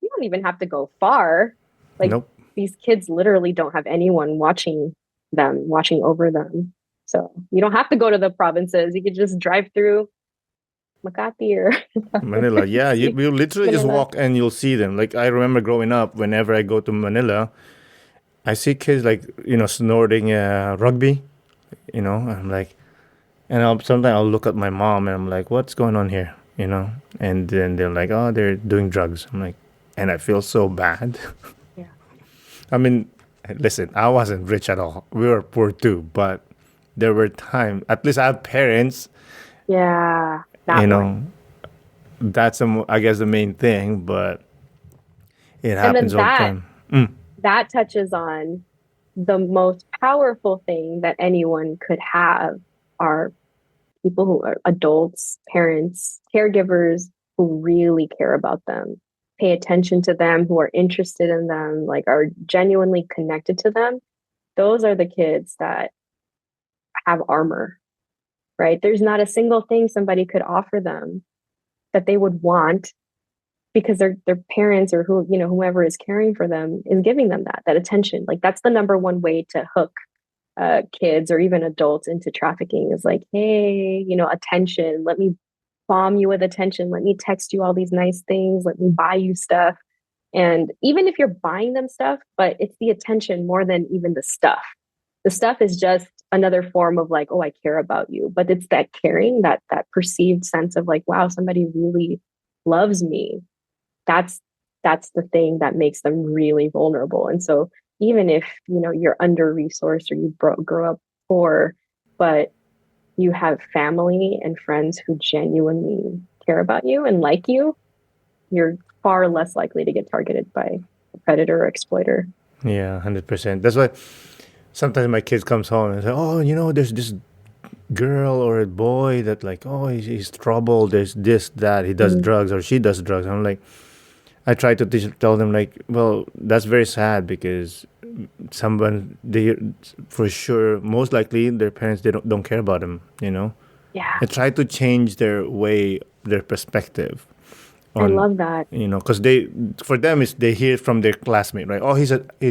Speaker 2: you don't even have to go far. Like
Speaker 1: Nope.
Speaker 2: these kids literally don't have anyone watching them, watching over them. So you don't have to go to the provinces. You could just drive through Makati or
Speaker 1: Manila, yeah, you literally just
Speaker 2: Manila.
Speaker 1: walk and you'll see them. Like I remember growing up, whenever I go to Manila, I see kids like snorting rugby. I'm like, and sometimes I'll look at my mom and I'm like, what's going on here? And then they're like, oh, they're doing drugs. I'm like, and I feel so bad.
Speaker 2: Yeah.
Speaker 1: I mean, listen, I wasn't rich at all. We were poor too, but there were times. At least I have parents.
Speaker 2: Yeah.
Speaker 1: You
Speaker 2: That one.
Speaker 1: know, that's I guess the main thing, but it
Speaker 2: And then
Speaker 1: happens all the time. Mm.
Speaker 2: that touches on the most powerful thing that anyone could have are people who are adults, parents, caregivers who really care about them, pay attention to them, who are interested in them, like are genuinely connected to them. Those are the kids that have armor, right? There's not a single thing somebody could offer them that they would want because their parents or whoever is caring for them is giving them that attention. Like that's the number one way to hook kids or even adults into trafficking is like, hey, attention. Let me bomb you with attention. Let me text you all these nice things. Let me buy you stuff. And even if you're buying them stuff, but it's the attention more than even the stuff. The stuff is just another form of like, oh, I care about you. But it's that caring, that perceived sense of like, wow, somebody really loves me. That's that's the thing that makes them really vulnerable. And so even if you're under resourced or you grow up poor, but you have family and friends who genuinely care about you and like you're far less likely to get targeted by a predator or exploiter.
Speaker 1: Yeah, 100%. That's why sometimes my kids comes home and say, "Oh, there's this girl or a boy that like, oh, he's trouble. There's this, that. He does
Speaker 2: Mm,
Speaker 1: drugs or she does drugs." I'm like, I try to tell them like, well, that's very sad because someone they for sure most likely their parents they don't care about them.
Speaker 2: yeah,
Speaker 1: I try to change their perspective
Speaker 2: I
Speaker 1: on
Speaker 2: love that.
Speaker 1: because for them is they hear it from their classmate, right? Oh, he's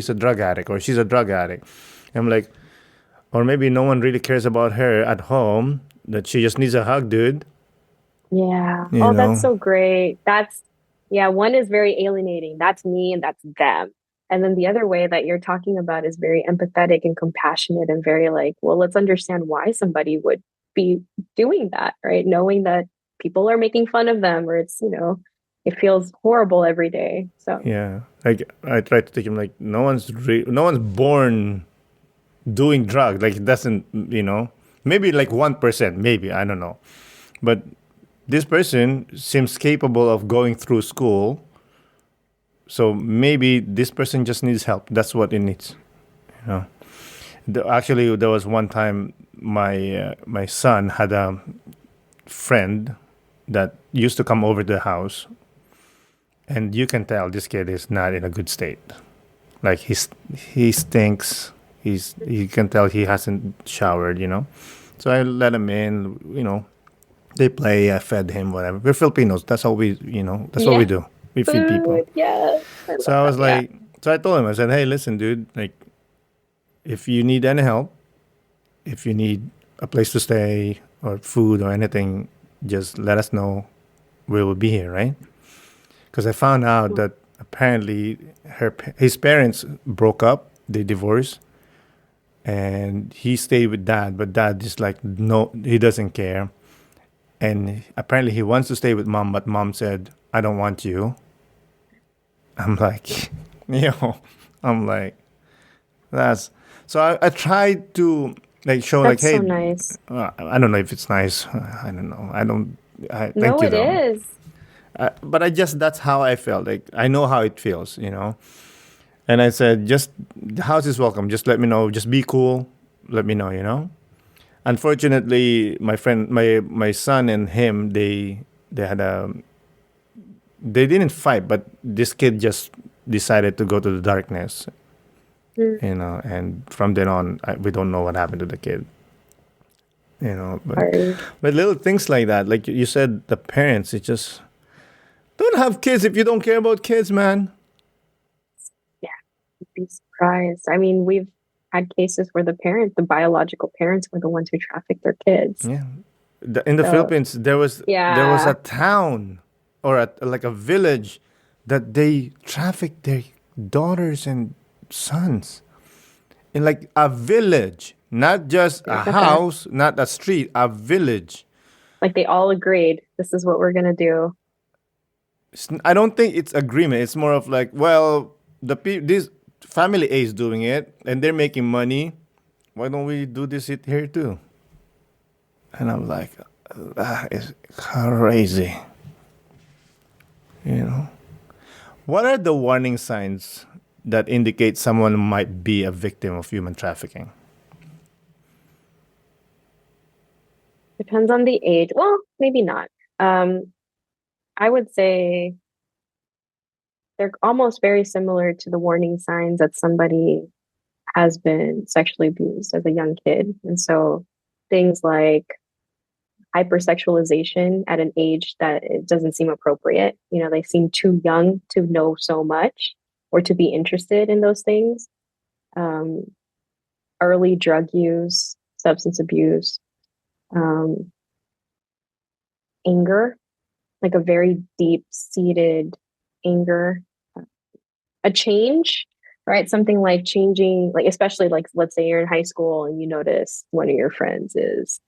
Speaker 1: a drug addict or she's a drug addict. I'm like, or maybe no one really cares about her at home, that she just needs a hug, dude.
Speaker 2: Yeah.
Speaker 1: you
Speaker 2: Oh, that's
Speaker 1: know
Speaker 2: so great. Yeah, one is very alienating. That's me and that's them. And then the other way that you're talking about is very empathetic and compassionate and very like, well, let's understand why somebody would be doing that, right? Knowing that people are making fun of them or it's, it feels horrible every day. So,
Speaker 1: Yeah, like I try to take him like no one's born doing drugs. Like it doesn't, maybe like 1%, maybe I don't know, but this person seems capable of going through school. So maybe this person just needs help. That's what it needs. You know. Actually, there was one time my son had a friend that used to come over to the house, and you can tell this kid is not in a good state. Like he stinks. You can tell he hasn't showered. So I let him in. They play. I fed him. Whatever. We're Filipinos. That's all we. That's what we
Speaker 2: yeah,
Speaker 1: do. We feed people.
Speaker 2: food. Yeah, I
Speaker 1: So
Speaker 2: love
Speaker 1: I
Speaker 2: that.
Speaker 1: was
Speaker 2: Yeah.
Speaker 1: like, so I told him. I said, hey, listen, dude. Like, if you need any help, if you need a place to stay or food or anything, just let us know. We will be here, right? Because I found out that apparently his parents broke up. They divorced, and he stayed with dad. But dad just like no, he doesn't care. And apparently he wants to stay with mom, but mom said, "I don't want you." I'm like, yo, I'm like, that's so. I tried to like show like,
Speaker 2: That's so
Speaker 1: hey,
Speaker 2: nice.
Speaker 1: I don't know if it's nice. I don't know. I don't. Thank
Speaker 2: No,
Speaker 1: you
Speaker 2: it
Speaker 1: though.
Speaker 2: is.
Speaker 1: But I just that's how I felt. Like I know how it feels. And I said, just the house is welcome. Just let me know. Just be cool. Let me know. Unfortunately, my friend, my son and him, they had a they didn't fight, but this kid just decided to go to the darkness.
Speaker 2: Mm,
Speaker 1: And from then on, we don't know what happened to the kid. But
Speaker 2: sorry.
Speaker 1: little things like that, like you said, the parents, it just don't have kids if you don't care about kids, man.
Speaker 2: Yeah, you'd be surprised. I mean, we've had cases where the biological parents were the ones who trafficked their kids.
Speaker 1: Yeah, in the
Speaker 2: So,
Speaker 1: Philippines, there was a
Speaker 2: yeah,
Speaker 1: town or like a village that they trafficked their daughters and sons in like a village, not just
Speaker 2: I
Speaker 1: a
Speaker 2: get that.
Speaker 1: house, not a street, a village.
Speaker 2: Like they all agreed, this is what we're gonna do.
Speaker 1: I don't think it's agreement. It's more of like, well, this family A is doing it and they're making money. Why don't we do this here too? And I'm like, that is crazy. You know, what are the warning signs that indicate someone might be a victim of human trafficking?
Speaker 2: Depends on the age. Well, maybe not. Um, I would say they're almost very similar to the warning signs that somebody has been sexually abused as a young kid. And so things like hypersexualization at an age that it doesn't seem appropriate. They seem too young to know so much or to be interested in those things. Um, Early drug use, substance abuse, um, anger, like a very deep seated anger, a change, right? Something like changing, like, especially like, let's say you're in high school and you notice one of your friends is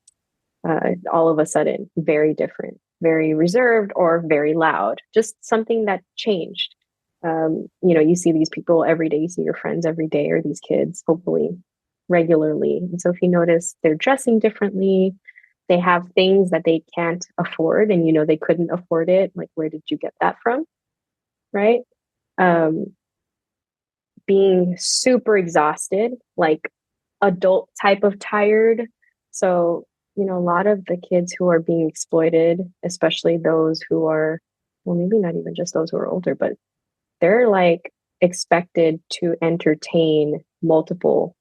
Speaker 2: all of a sudden very different, very reserved, or very loud, just something that changed. You see these people every day, you see your friends every day, or these kids, hopefully regularly. And so if you notice they're dressing differently, they have things that they can't afford, and they couldn't afford it, like, where did you get that from? Right. Um, Being super exhausted, like adult type of tired. So, a lot of the kids who are being exploited, especially those who are, well, maybe not even just those who are older, but they're like expected to entertain multiple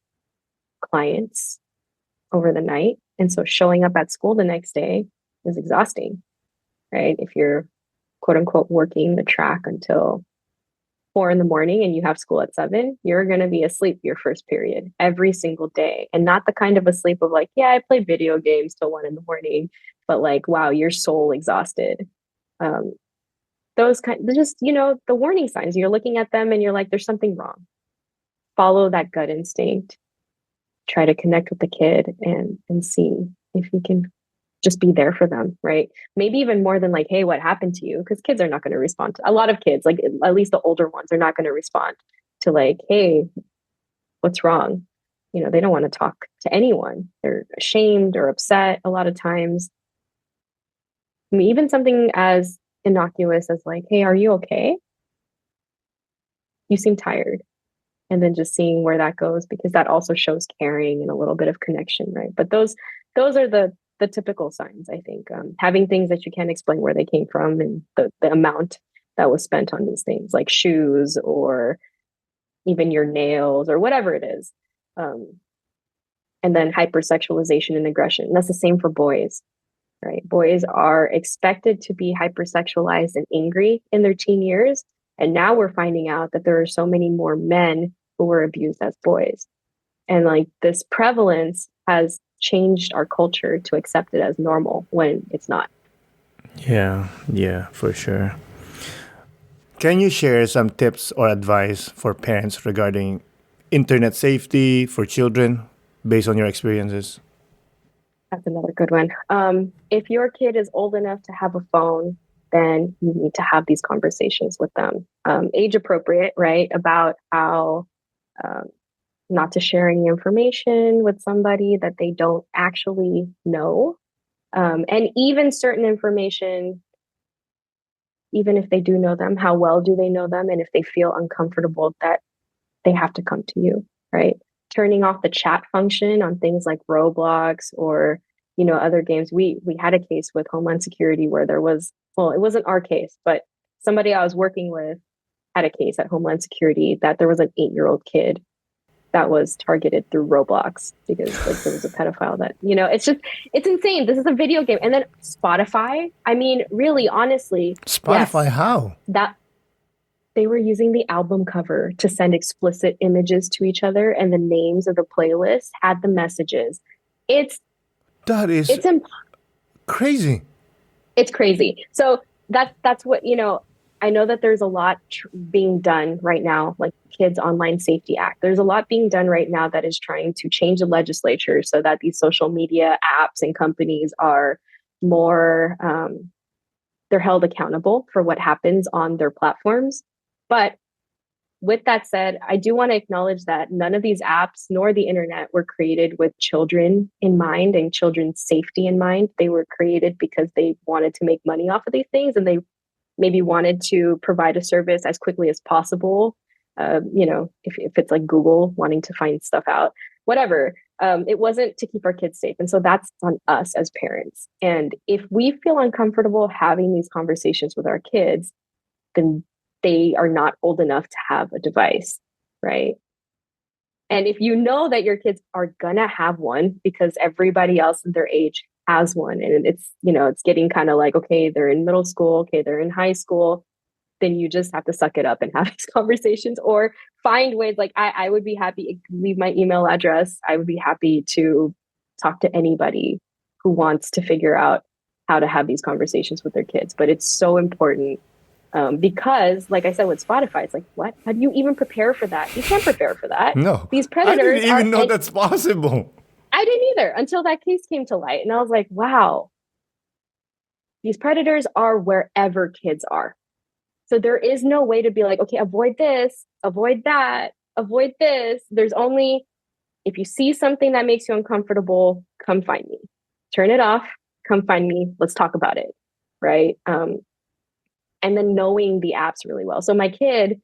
Speaker 2: clients over the night. And so showing up at school the next day is exhausting, right? If you're quote unquote working the track until 4 in the morning and you have school at 7, you're going to be asleep your first period every single day. And not the kind of asleep of like, yeah, I played video games till 1 in the morning, but like, wow, you're soul exhausted. Um, those kind, just, the warning signs. You're looking at them and you're like, there's something wrong. Follow that gut instinct. Try to connect with the kid and see if you can just be there for them, right? Maybe even more than like, hey, what happened to you? Because kids are not going to respond to, a lot of kids, like at least the older ones, are not going to respond to like, hey, what's wrong? They don't want to talk to anyone. They're ashamed or upset a lot of times. I mean, even something as innocuous as like, hey, are you okay? You seem tired. And then just seeing where that goes, because that also shows caring and a little bit of connection, right? But those are the typical signs, I think. Having things that you can't explain where they came from and the amount that was spent on these things, like shoes or even your nails or whatever it is. And then hypersexualization and aggression. And that's the same for boys, right? Boys are expected to be hypersexualized and angry in their teen years. And now we're finding out that there are so many more men who were abused as boys. And like this prevalence has changed our culture to accept it as normal when it's not.
Speaker 1: Yeah, for sure. Can you share some tips or advice for parents regarding internet safety for children based on your experiences?
Speaker 2: That's another good one. If your kid is old enough to have a phone, then you need to have these conversations with them. Age appropriate, right? About how not to share any information with somebody that they don't actually know. And even certain information, even if they do know them, how well do they know them? And if they feel uncomfortable, that they have to come to you, right? Turning off the chat function on things like Roblox or, other games. We had a case with Homeland Security where there was, well, it wasn't our case, but somebody I was working with had a case at Homeland Security that there was an 8-year-old kid that was targeted through Roblox because like there was a pedophile that, it's insane. This is a video game. And then Spotify. I mean, really, honestly,
Speaker 1: Spotify,
Speaker 2: yes,
Speaker 1: how?
Speaker 2: that they were using the album cover to send explicit images to each other, and the names of the playlists had the messages.
Speaker 1: That is
Speaker 2: It's
Speaker 1: crazy.
Speaker 2: It's crazy. So that's what, I know that there's a lot being done right now, like Kids Online Safety Act. There's a lot being done right now that is trying to change the legislature so that these social media apps and companies are more, they're held accountable for what happens on their platforms. But with that said, I do want to acknowledge that none of these apps nor the internet were created with children in mind and children's safety in mind. They were created because they wanted to make money off of these things, and they maybe wanted to provide a service as quickly as possible. If it's like Google wanting to find stuff out, whatever. It wasn't to keep our kids safe. And so that's on us as parents. And if we feel uncomfortable having these conversations with our kids, then they are not old enough to have a device, right? And if you know that your kids are gonna have one because everybody else in their age has one, and it's getting kind of like, okay, they're in middle school, okay, they're in high school, then you just have to suck it up and have these conversations or find ways. Like I would be happy, leave my email address. I would be happy to talk to anybody who wants to figure out how to have these conversations with their kids. But it's so important. Because, like I said, with Spotify, it's like, what? How do you even prepare for that? You can't prepare for that.
Speaker 1: No.
Speaker 2: These predators.
Speaker 1: I didn't even know that's possible.
Speaker 2: I didn't either until that case came to light. And I was like, wow, these predators are wherever kids are. So there is no way to be like, okay, avoid this, avoid that, avoid this. There's only, if you see something that makes you uncomfortable, come find me. Turn it off, come find me. Let's talk about it. Right. And then knowing the apps really well. So my kid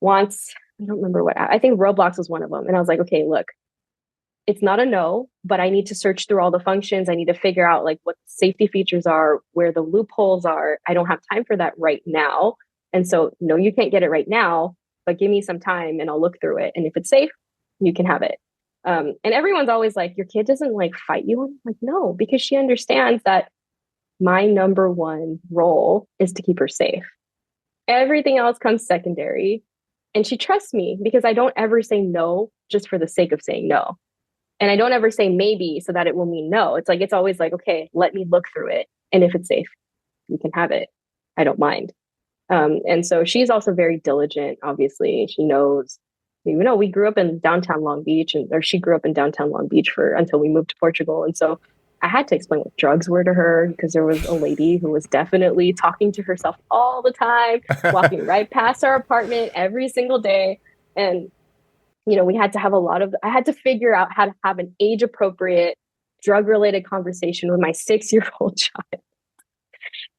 Speaker 2: wants, I don't remember what app, I think Roblox was one of them. And I was like, okay, look, it's not a no, but I need to search through all the functions. I need to figure out like what safety features are, where the loopholes are. I don't have time for that right now. And so, no, you can't get it right now, but give me some time and I'll look through it. And if it's safe, you can have it. And everyone's always like, your kid doesn't like fight you. I'm like, no, because she understands that my number one role is to keep her safe. Everything else comes secondary. And she trusts me because I don't ever say no just for the sake of saying no. And I don't ever say maybe so that it will mean no. It's like, it's always like, okay, let me look through it. And if it's safe, you can have it. I don't mind. And so she's also very diligent, obviously. She knows, we grew up in downtown Long Beach, or she grew up in downtown Long Beach until we moved to Portugal. And so I had to explain what drugs were to her, because there was a lady who was definitely talking to herself all the time, walking right past our apartment every single day. And, we had to have I had to figure out how to have an age appropriate drug related conversation with my 6-year-old child.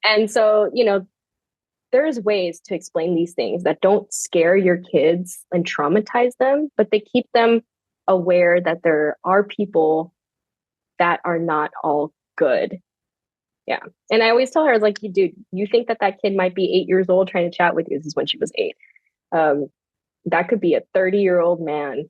Speaker 2: And so, there's ways to explain these things that don't scare your kids and traumatize them, but they keep them aware that there are people that are not all good. Yeah. And I always tell her, like, dude, you think that kid might be 8 years old trying to chat with you. This is when she was 8. That could be a 30-year-old man.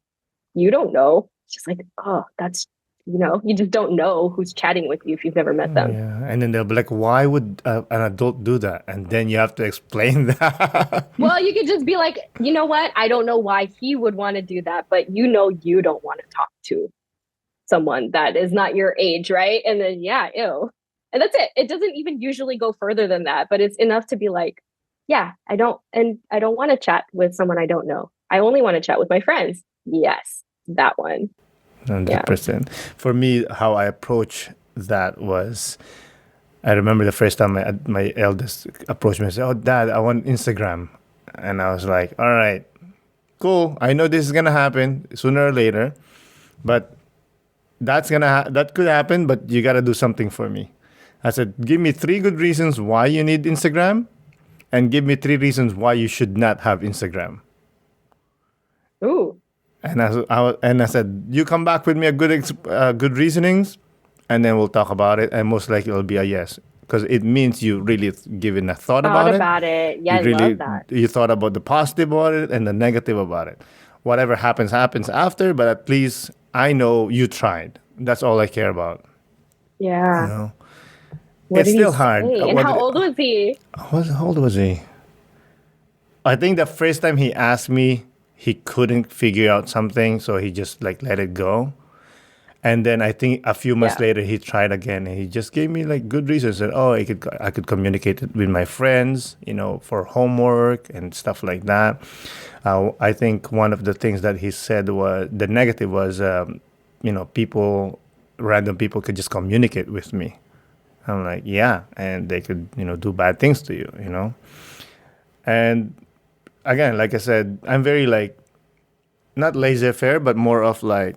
Speaker 2: You don't know. She's like, oh, that's, you just don't know who's chatting with you if you've never met them.
Speaker 1: Yeah, and then they'll be like, "Why would an adult do that?" And then you have to explain that.
Speaker 2: Well, you could just be like, you know what? I don't know why he would want to do that, but you don't want to talk to someone that is not your age, right? And then, yeah, ew. And that's it. It doesn't even usually go further than that, but it's enough to be like, yeah, I don't want to chat with someone I don't know. I only want to chat with my friends. Yes, that one.
Speaker 1: 100%. For me, how I approach that was, I remember the first time my eldest approached me and said, "Oh, Dad, I want Instagram." And I was like, "All right, cool. I know this is gonna happen sooner or later, but that could happen. But you gotta do something for me." I said, "Give me 3 good reasons why you need Instagram, and give me 3 reasons why you should not have Instagram."
Speaker 2: Ooh.
Speaker 1: And I said, "You come back with me a good reasonings, and then we'll talk about it. And most likely it'll be a yes, because it means you really given a thought about it.
Speaker 2: Yeah,
Speaker 1: You
Speaker 2: I love that.
Speaker 1: You thought about the positive about it and the negative about it. Whatever happens after, but at least I know you tried. That's all I care about."
Speaker 2: Yeah.
Speaker 1: You know,
Speaker 2: What
Speaker 1: it's
Speaker 2: did
Speaker 1: still
Speaker 2: he
Speaker 1: hard.
Speaker 2: say? And how old was he?
Speaker 1: How old was he? I think the first time he asked me, he couldn't figure out something, so he just like let it go. And then I think a few months later he tried again, and he just gave me like good reasons that, oh, I could communicate it with my friends, for homework and stuff like that. I think one of the things that he said was the negative was, random people could just communicate with me. I'm like, yeah, and they could do bad things to you. And again, like I said, I'm very like not laissez-faire, but more of like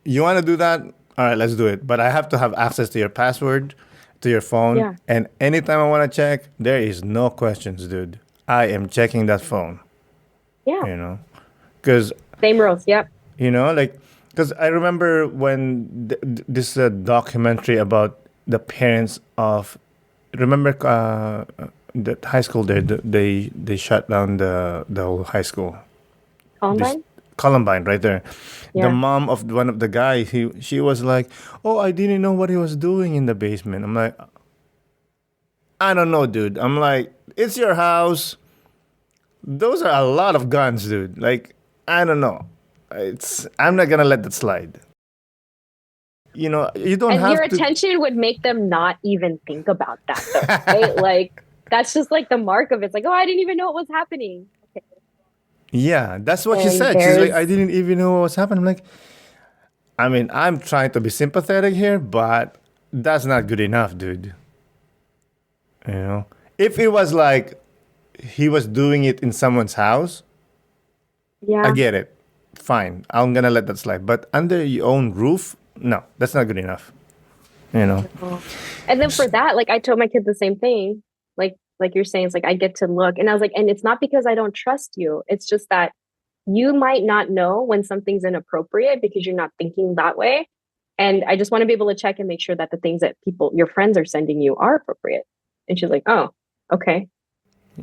Speaker 1: you want to do that? All right, let's do it. But I have to have access to your password, to your phone.
Speaker 2: Yeah.
Speaker 1: And anytime I want to check, there is no questions, dude. I am checking that phone.
Speaker 2: Yeah.
Speaker 1: Because,
Speaker 2: Same rules. Yep.
Speaker 1: because I remember when this documentary about the parents of, remember the high school there, they shut down the whole high school.
Speaker 2: Columbine?
Speaker 1: Columbine, right there.
Speaker 2: Yeah.
Speaker 1: The mom of one of the guys, she was like, "Oh, I didn't know what he was doing in the basement." I'm like, "I don't know, dude." I'm like, "It's your house. Those are a lot of guns, dude. Like, I don't know. I'm not gonna let that slide." You don't
Speaker 2: And
Speaker 1: have
Speaker 2: your
Speaker 1: to.
Speaker 2: attention would make them not even think about that, though, right? Like, that's just like the mark of it. It's like, oh, I didn't even know what was happening. Okay.
Speaker 1: Yeah, that's what she
Speaker 2: And
Speaker 1: said. She's like, "I didn't even know what was happening." I'm like, I mean, I'm trying to be sympathetic here, but that's not good enough, dude. If it was like he was doing it in someone's house,
Speaker 2: yeah.
Speaker 1: I get it. Fine, I'm gonna let that slide. But under your own roof, no, that's not good enough.
Speaker 2: And then for that, like, I told my kid the same thing. Like you're saying, it's like I get to look, and I was like, and it's not because I don't trust you. It's just that you might not know when something's inappropriate because you're not thinking that way. And I just want to be able to check and make sure that the things that your friends are sending you are appropriate. And she's like, oh, okay.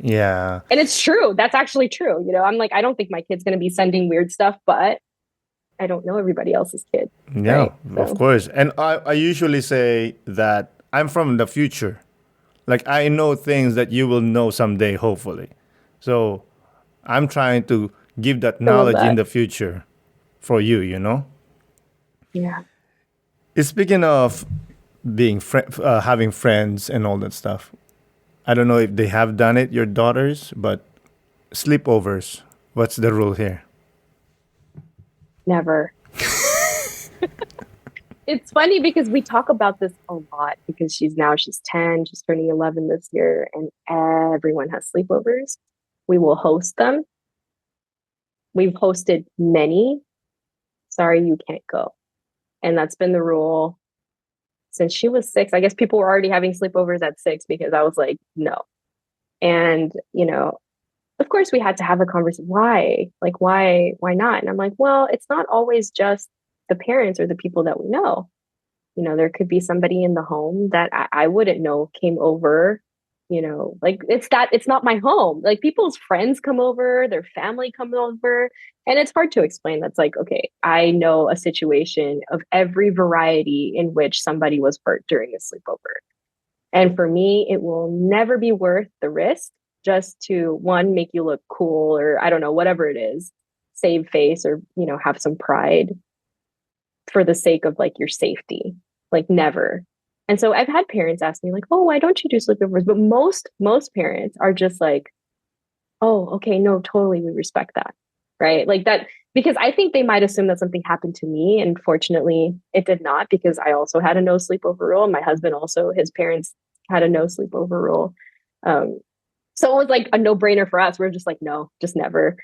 Speaker 1: Yeah.
Speaker 2: And it's true. That's actually true. I'm like, I don't think my kid's going to be sending weird stuff, but I don't know everybody else's kid.
Speaker 1: Yeah,
Speaker 2: right?
Speaker 1: of course. And I usually say that I'm from the future. Like, I know things that you will know someday, hopefully. So I'm trying to give that knowledge in the future for you,
Speaker 2: Yeah.
Speaker 1: Speaking of being having friends and all that stuff, I don't know if they have done it, your daughters, but sleepovers. What's the rule here?
Speaker 2: Never. It's funny because we talk about this a lot because she's 10, she's turning 11 this year, and everyone has sleepovers. We will host them. We've hosted many. Sorry, you can't go. And that's been the rule since she was 6. I guess people were already having sleepovers at 6 because I was like, no. And, of course we had to have a conversation. Why? Like, why not? And I'm like, well, it's not always just the parents or the people that we know. There could be somebody in the home that I wouldn't know came over, like it's not my home. Like people's friends come over, their family comes over, and it's hard to explain. That's like, okay, I know a situation of every variety in which somebody was hurt during a sleepover. And for me, it will never be worth the risk just to one, make you look cool or I don't know, whatever it is, save face or, have some pride for the sake of like your safety. Like never. And so I've had parents ask me like, oh, why don't you do sleepovers? But most parents are just like, oh, okay, no, totally, we respect that. Right. Like that, because I think they might assume that something happened to me. And fortunately, it did not because I also had a no sleepover rule. And my husband also, his parents had a no sleepover rule. So it was like a no brainer for us. We're just like, no, just never.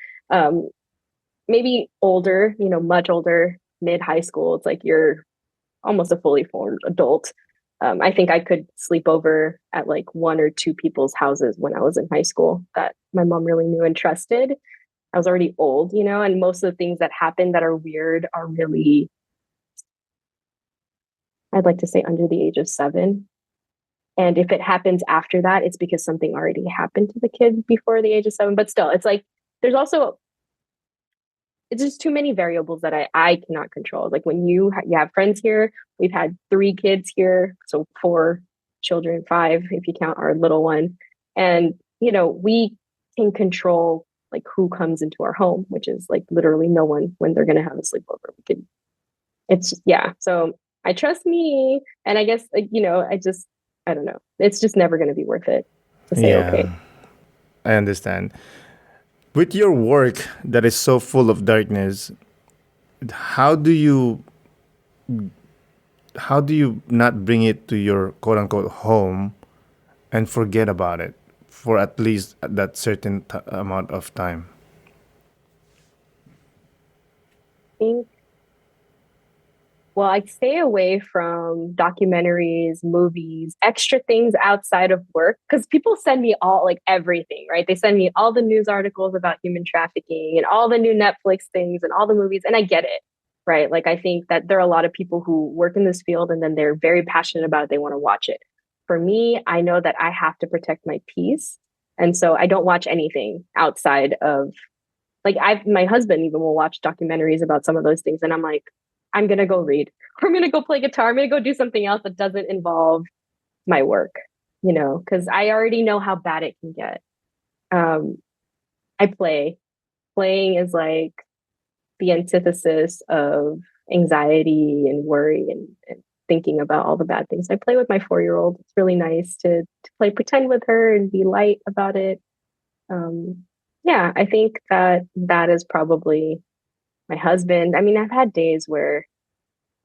Speaker 2: Maybe older, much older, mid high school. It's like you're almost a fully formed adult. I think I could sleep over at like one or two people's houses when I was in high school that my mom really knew and trusted. I was already old, and most of the things that happen that are weird are really, I'd like to say under the age of 7. And if it happens after that, it's because something already happened to the kid before the age of 7. But still, it's like there's also it's just too many variables that I cannot control. Like when you have friends here, we've had 3 kids here, so 4 children, 5 if you count our little one, and we can control like who comes into our home, which is like literally no one when they're gonna have a sleepover. So I trust me, and I guess like I don't know. It's just never gonna be worth it to say okay.
Speaker 1: Yeah, I understand. With your work that is so full of darkness, how do you not bring it to your quote unquote home and forget about it for at least that certain amount of time?
Speaker 2: Think Well, I stay away from documentaries, movies, extra things outside of work because people send me all like everything, right? They send me all the news articles about human trafficking and all the new Netflix things and all the movies. And I get it, right? Like, I think that there are a lot of people who work in this field and then they're very passionate about it. They want to watch it. For me, I know that I have to protect my peace. And so I don't watch anything outside of like my husband even will watch documentaries about some of those things. And I'm like, I'm going to go read. Or I'm going to go play guitar. I'm going to go do something else that doesn't involve my work, because I already know how bad it can get. I play. Playing is like the antithesis of anxiety and worry and thinking about all the bad things. I play with my 4-year-old. It's really nice to play pretend with her and be light about it. Yeah, I think that is probably my husband. I mean, I've had days where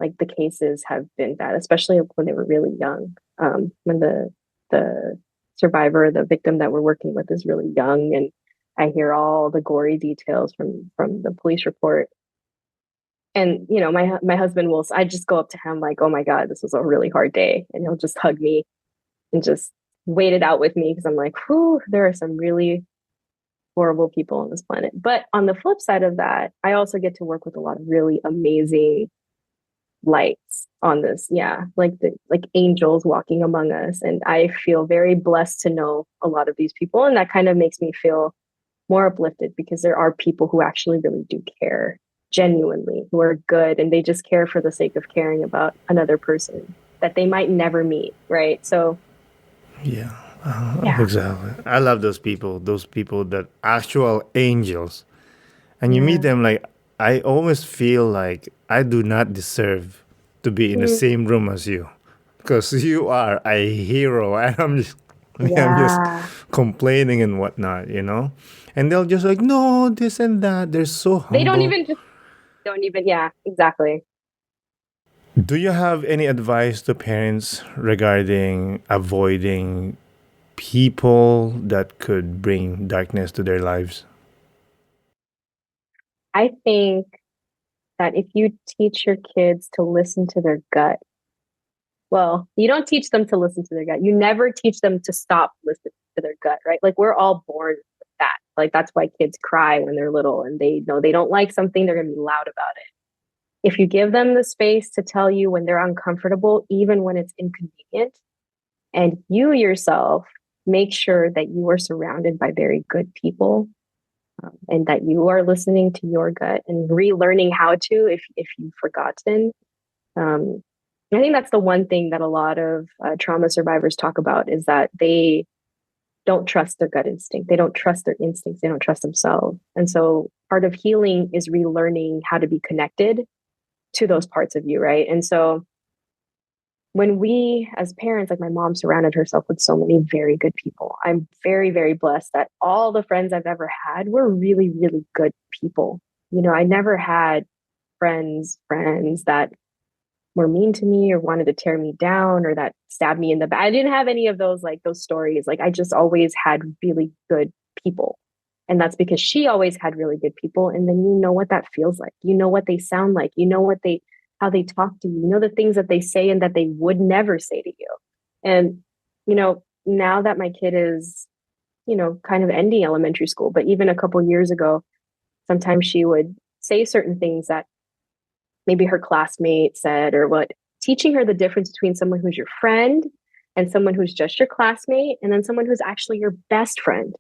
Speaker 2: like the cases have been bad, especially when they were really young. When the survivor, the victim that we're working with is really young, and I hear all the gory details from the police report. And my husband will. I just go up to him like, "Oh my God, this was a really hard day," and he'll just hug me and just wait it out with me because I'm like, "Whew, there are some really horrible people on this planet." But on the flip side of that, I also get to work with a lot of really amazing lights on this. Yeah, like angels walking among us. And I feel very blessed to know a lot of these people. And that kind of makes me feel more uplifted because there are people who actually really do care genuinely, who are good, and they just care for the sake of caring about another person that they might never meet. Right. So
Speaker 1: Yeah,
Speaker 2: yeah.
Speaker 1: exactly. I love those people that actual angels. And you meet
Speaker 2: Yeah.
Speaker 1: them like, I almost feel like I do not deserve to be in the
Speaker 2: Mm.
Speaker 1: same room as you because you are a hero. And I'm just, Me, I'm just
Speaker 2: Yeah.
Speaker 1: complaining and whatnot, you know? And they'll just like, no, this and that. They're so
Speaker 2: They
Speaker 1: humble.
Speaker 2: don't even, yeah, exactly.
Speaker 1: Do you have any advice to parents regarding avoiding people that could bring darkness to their lives?
Speaker 2: I think that if you teach your kids to listen to their gut, well, you don't teach them to listen to their gut. You never teach them to stop listening to their gut, right? Like we're all born with that. Like that's why kids cry when they're little and they know they don't like something, they're going to be loud about it. If you give them the space to tell you when they're uncomfortable, even when it's inconvenient, and you yourself make sure that you are surrounded by very good people, and that you are listening to your gut and relearning how to if you've forgotten. um, I think that's the one thing that a lot of trauma survivors talk about is that they don't trust their gut instinct. They don't trust their instincts. They don't trust themselves. And so part of healing is relearning how to be connected to those parts of you, right? And so when we as parents, like my mom surrounded herself with so many very good people. I'm very, very blessed that all the friends I've ever had were really, really good people. You know, I never had friends that were mean to me or wanted to tear me down or that stabbed me in the back. I didn't have any of those like those stories. Like I just always had really good people. And that's because she always had really good people. And then you know what that feels like. You know what they sound like. You know what they how they talk to you. You know the things that they say and that they would never say to you. And you know, now that my kid is, you know, kind of ending elementary school, but even a couple years ago, sometimes she would say certain things that maybe her classmate said or what, teaching her the difference between someone who's your friend and someone who's just your classmate and then someone who's actually your best friend,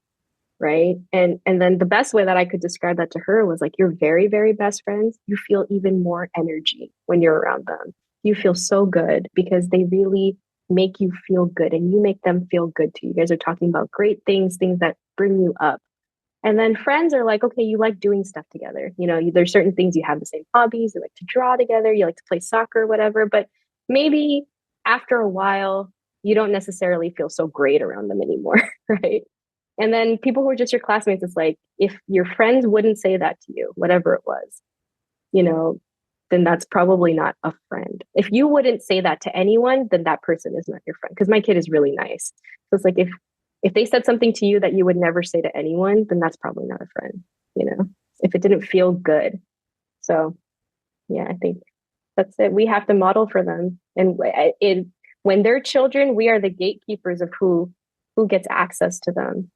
Speaker 2: right? And then the best way that I could describe that to her was like your very very best friends, you feel even more energy when you're around them. You feel so good because they really make you feel good and you make them feel good too. You guys are talking about great things, things that bring you up. And then friends are like, okay, you like doing stuff together. You know, there's certain things, you have the same hobbies, you like to draw together, you like to play soccer, whatever. But maybe after a while, you don't necessarily feel so great around them anymore, right? And then people who are just your classmates, it's like if your friends wouldn't say that to you, whatever it was, you know, then that's probably not a friend. If you wouldn't say that to anyone, then that person is not your friend. Because my kid is really nice. So it's like if they said something to you that you would never say to anyone, then that's probably not a friend, you know, if it didn't feel good. So yeah, I think that's it. We have to model for them. And when they're children, we are the gatekeepers of who gets access to them.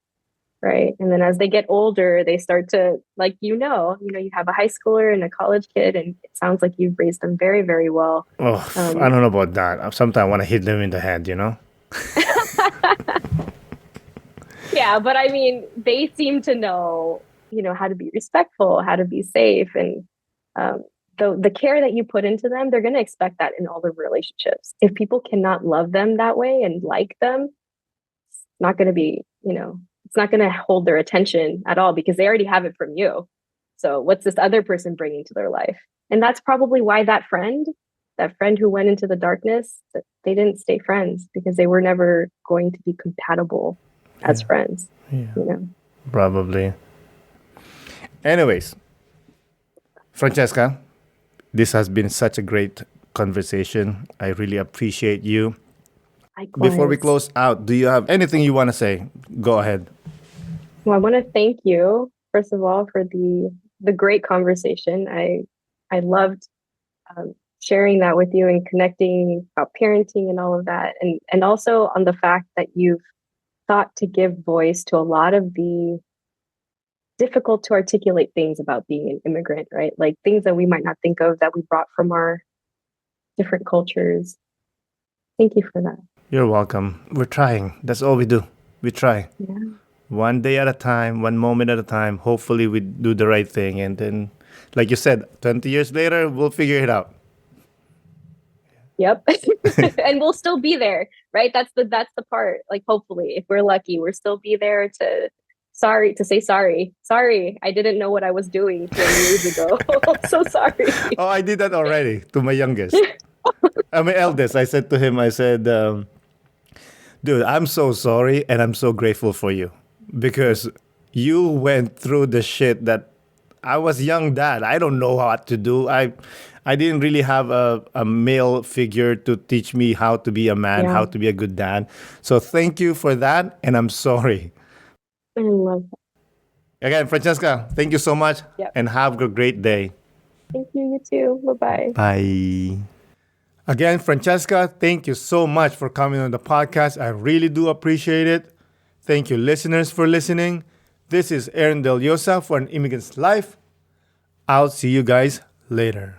Speaker 2: Right. And then as they get older, they start to, like, you have a high schooler and a college kid, and it sounds like you've raised them very, very well.
Speaker 1: Oh, I don't know about that. Sometimes I want to hit them in the head, you know?
Speaker 2: Yeah, but I mean, they seem to know, how to be respectful, how to be safe. And the care that you put into them, they're going to expect that in all the relationships. If people cannot love them that way and like them, it's not going to be, it's not going to hold their attention at all because they already have it from you. So what's this other person bringing to their life? And that's probably why that friend who went into the darkness, that they didn't stay friends because they were never going to be compatible as friends.
Speaker 1: Yeah. Probably. Anyways, Francesca, this has been such a great conversation. I really appreciate you.
Speaker 2: Likewise.
Speaker 1: Before we close out, do you have anything you want to say? Go ahead.
Speaker 2: Well, I want to thank you, first of all, for the great conversation. I loved sharing that with you and connecting about parenting and all of that. And also on the fact that you've thought to give voice to a lot of the difficult to articulate things about being an immigrant, right? Like things that we might not think of that we brought from our different cultures. Thank you for that.
Speaker 1: You're welcome. We're trying. That's all we do. We try.
Speaker 2: Yeah.
Speaker 1: One day at a time, one moment at a time. Hopefully we do the right thing. And then, like you said, 20 years later, we'll figure it out.
Speaker 2: Yep. And we'll still be there, right? That's the part. Like, hopefully, if we're lucky, we'll still be there to say sorry. Sorry, I didn't know what I was doing 20 years ago. I'm so sorry.
Speaker 1: Oh, I did that already to my youngest. My eldest. I said to him, Dude, I'm so sorry and I'm so grateful for you because you went through the shit that I was young dad. I don't know what to do. I didn't really have a male figure to teach me how to be a man,
Speaker 2: Yeah,
Speaker 1: how to be a good dad. So thank you for that and I'm sorry.
Speaker 2: I love that.
Speaker 1: Again, Francesca, thank you so much
Speaker 2: Yep.
Speaker 1: and have a great day.
Speaker 2: Thank you. You too. Bye bye.
Speaker 1: Bye. Again, Francesca, thank you so much for coming on the podcast. I really do appreciate it. Thank you, listeners, for listening. This is Aaron Del Yosa for An Immigrant's Life. I'll see you guys later.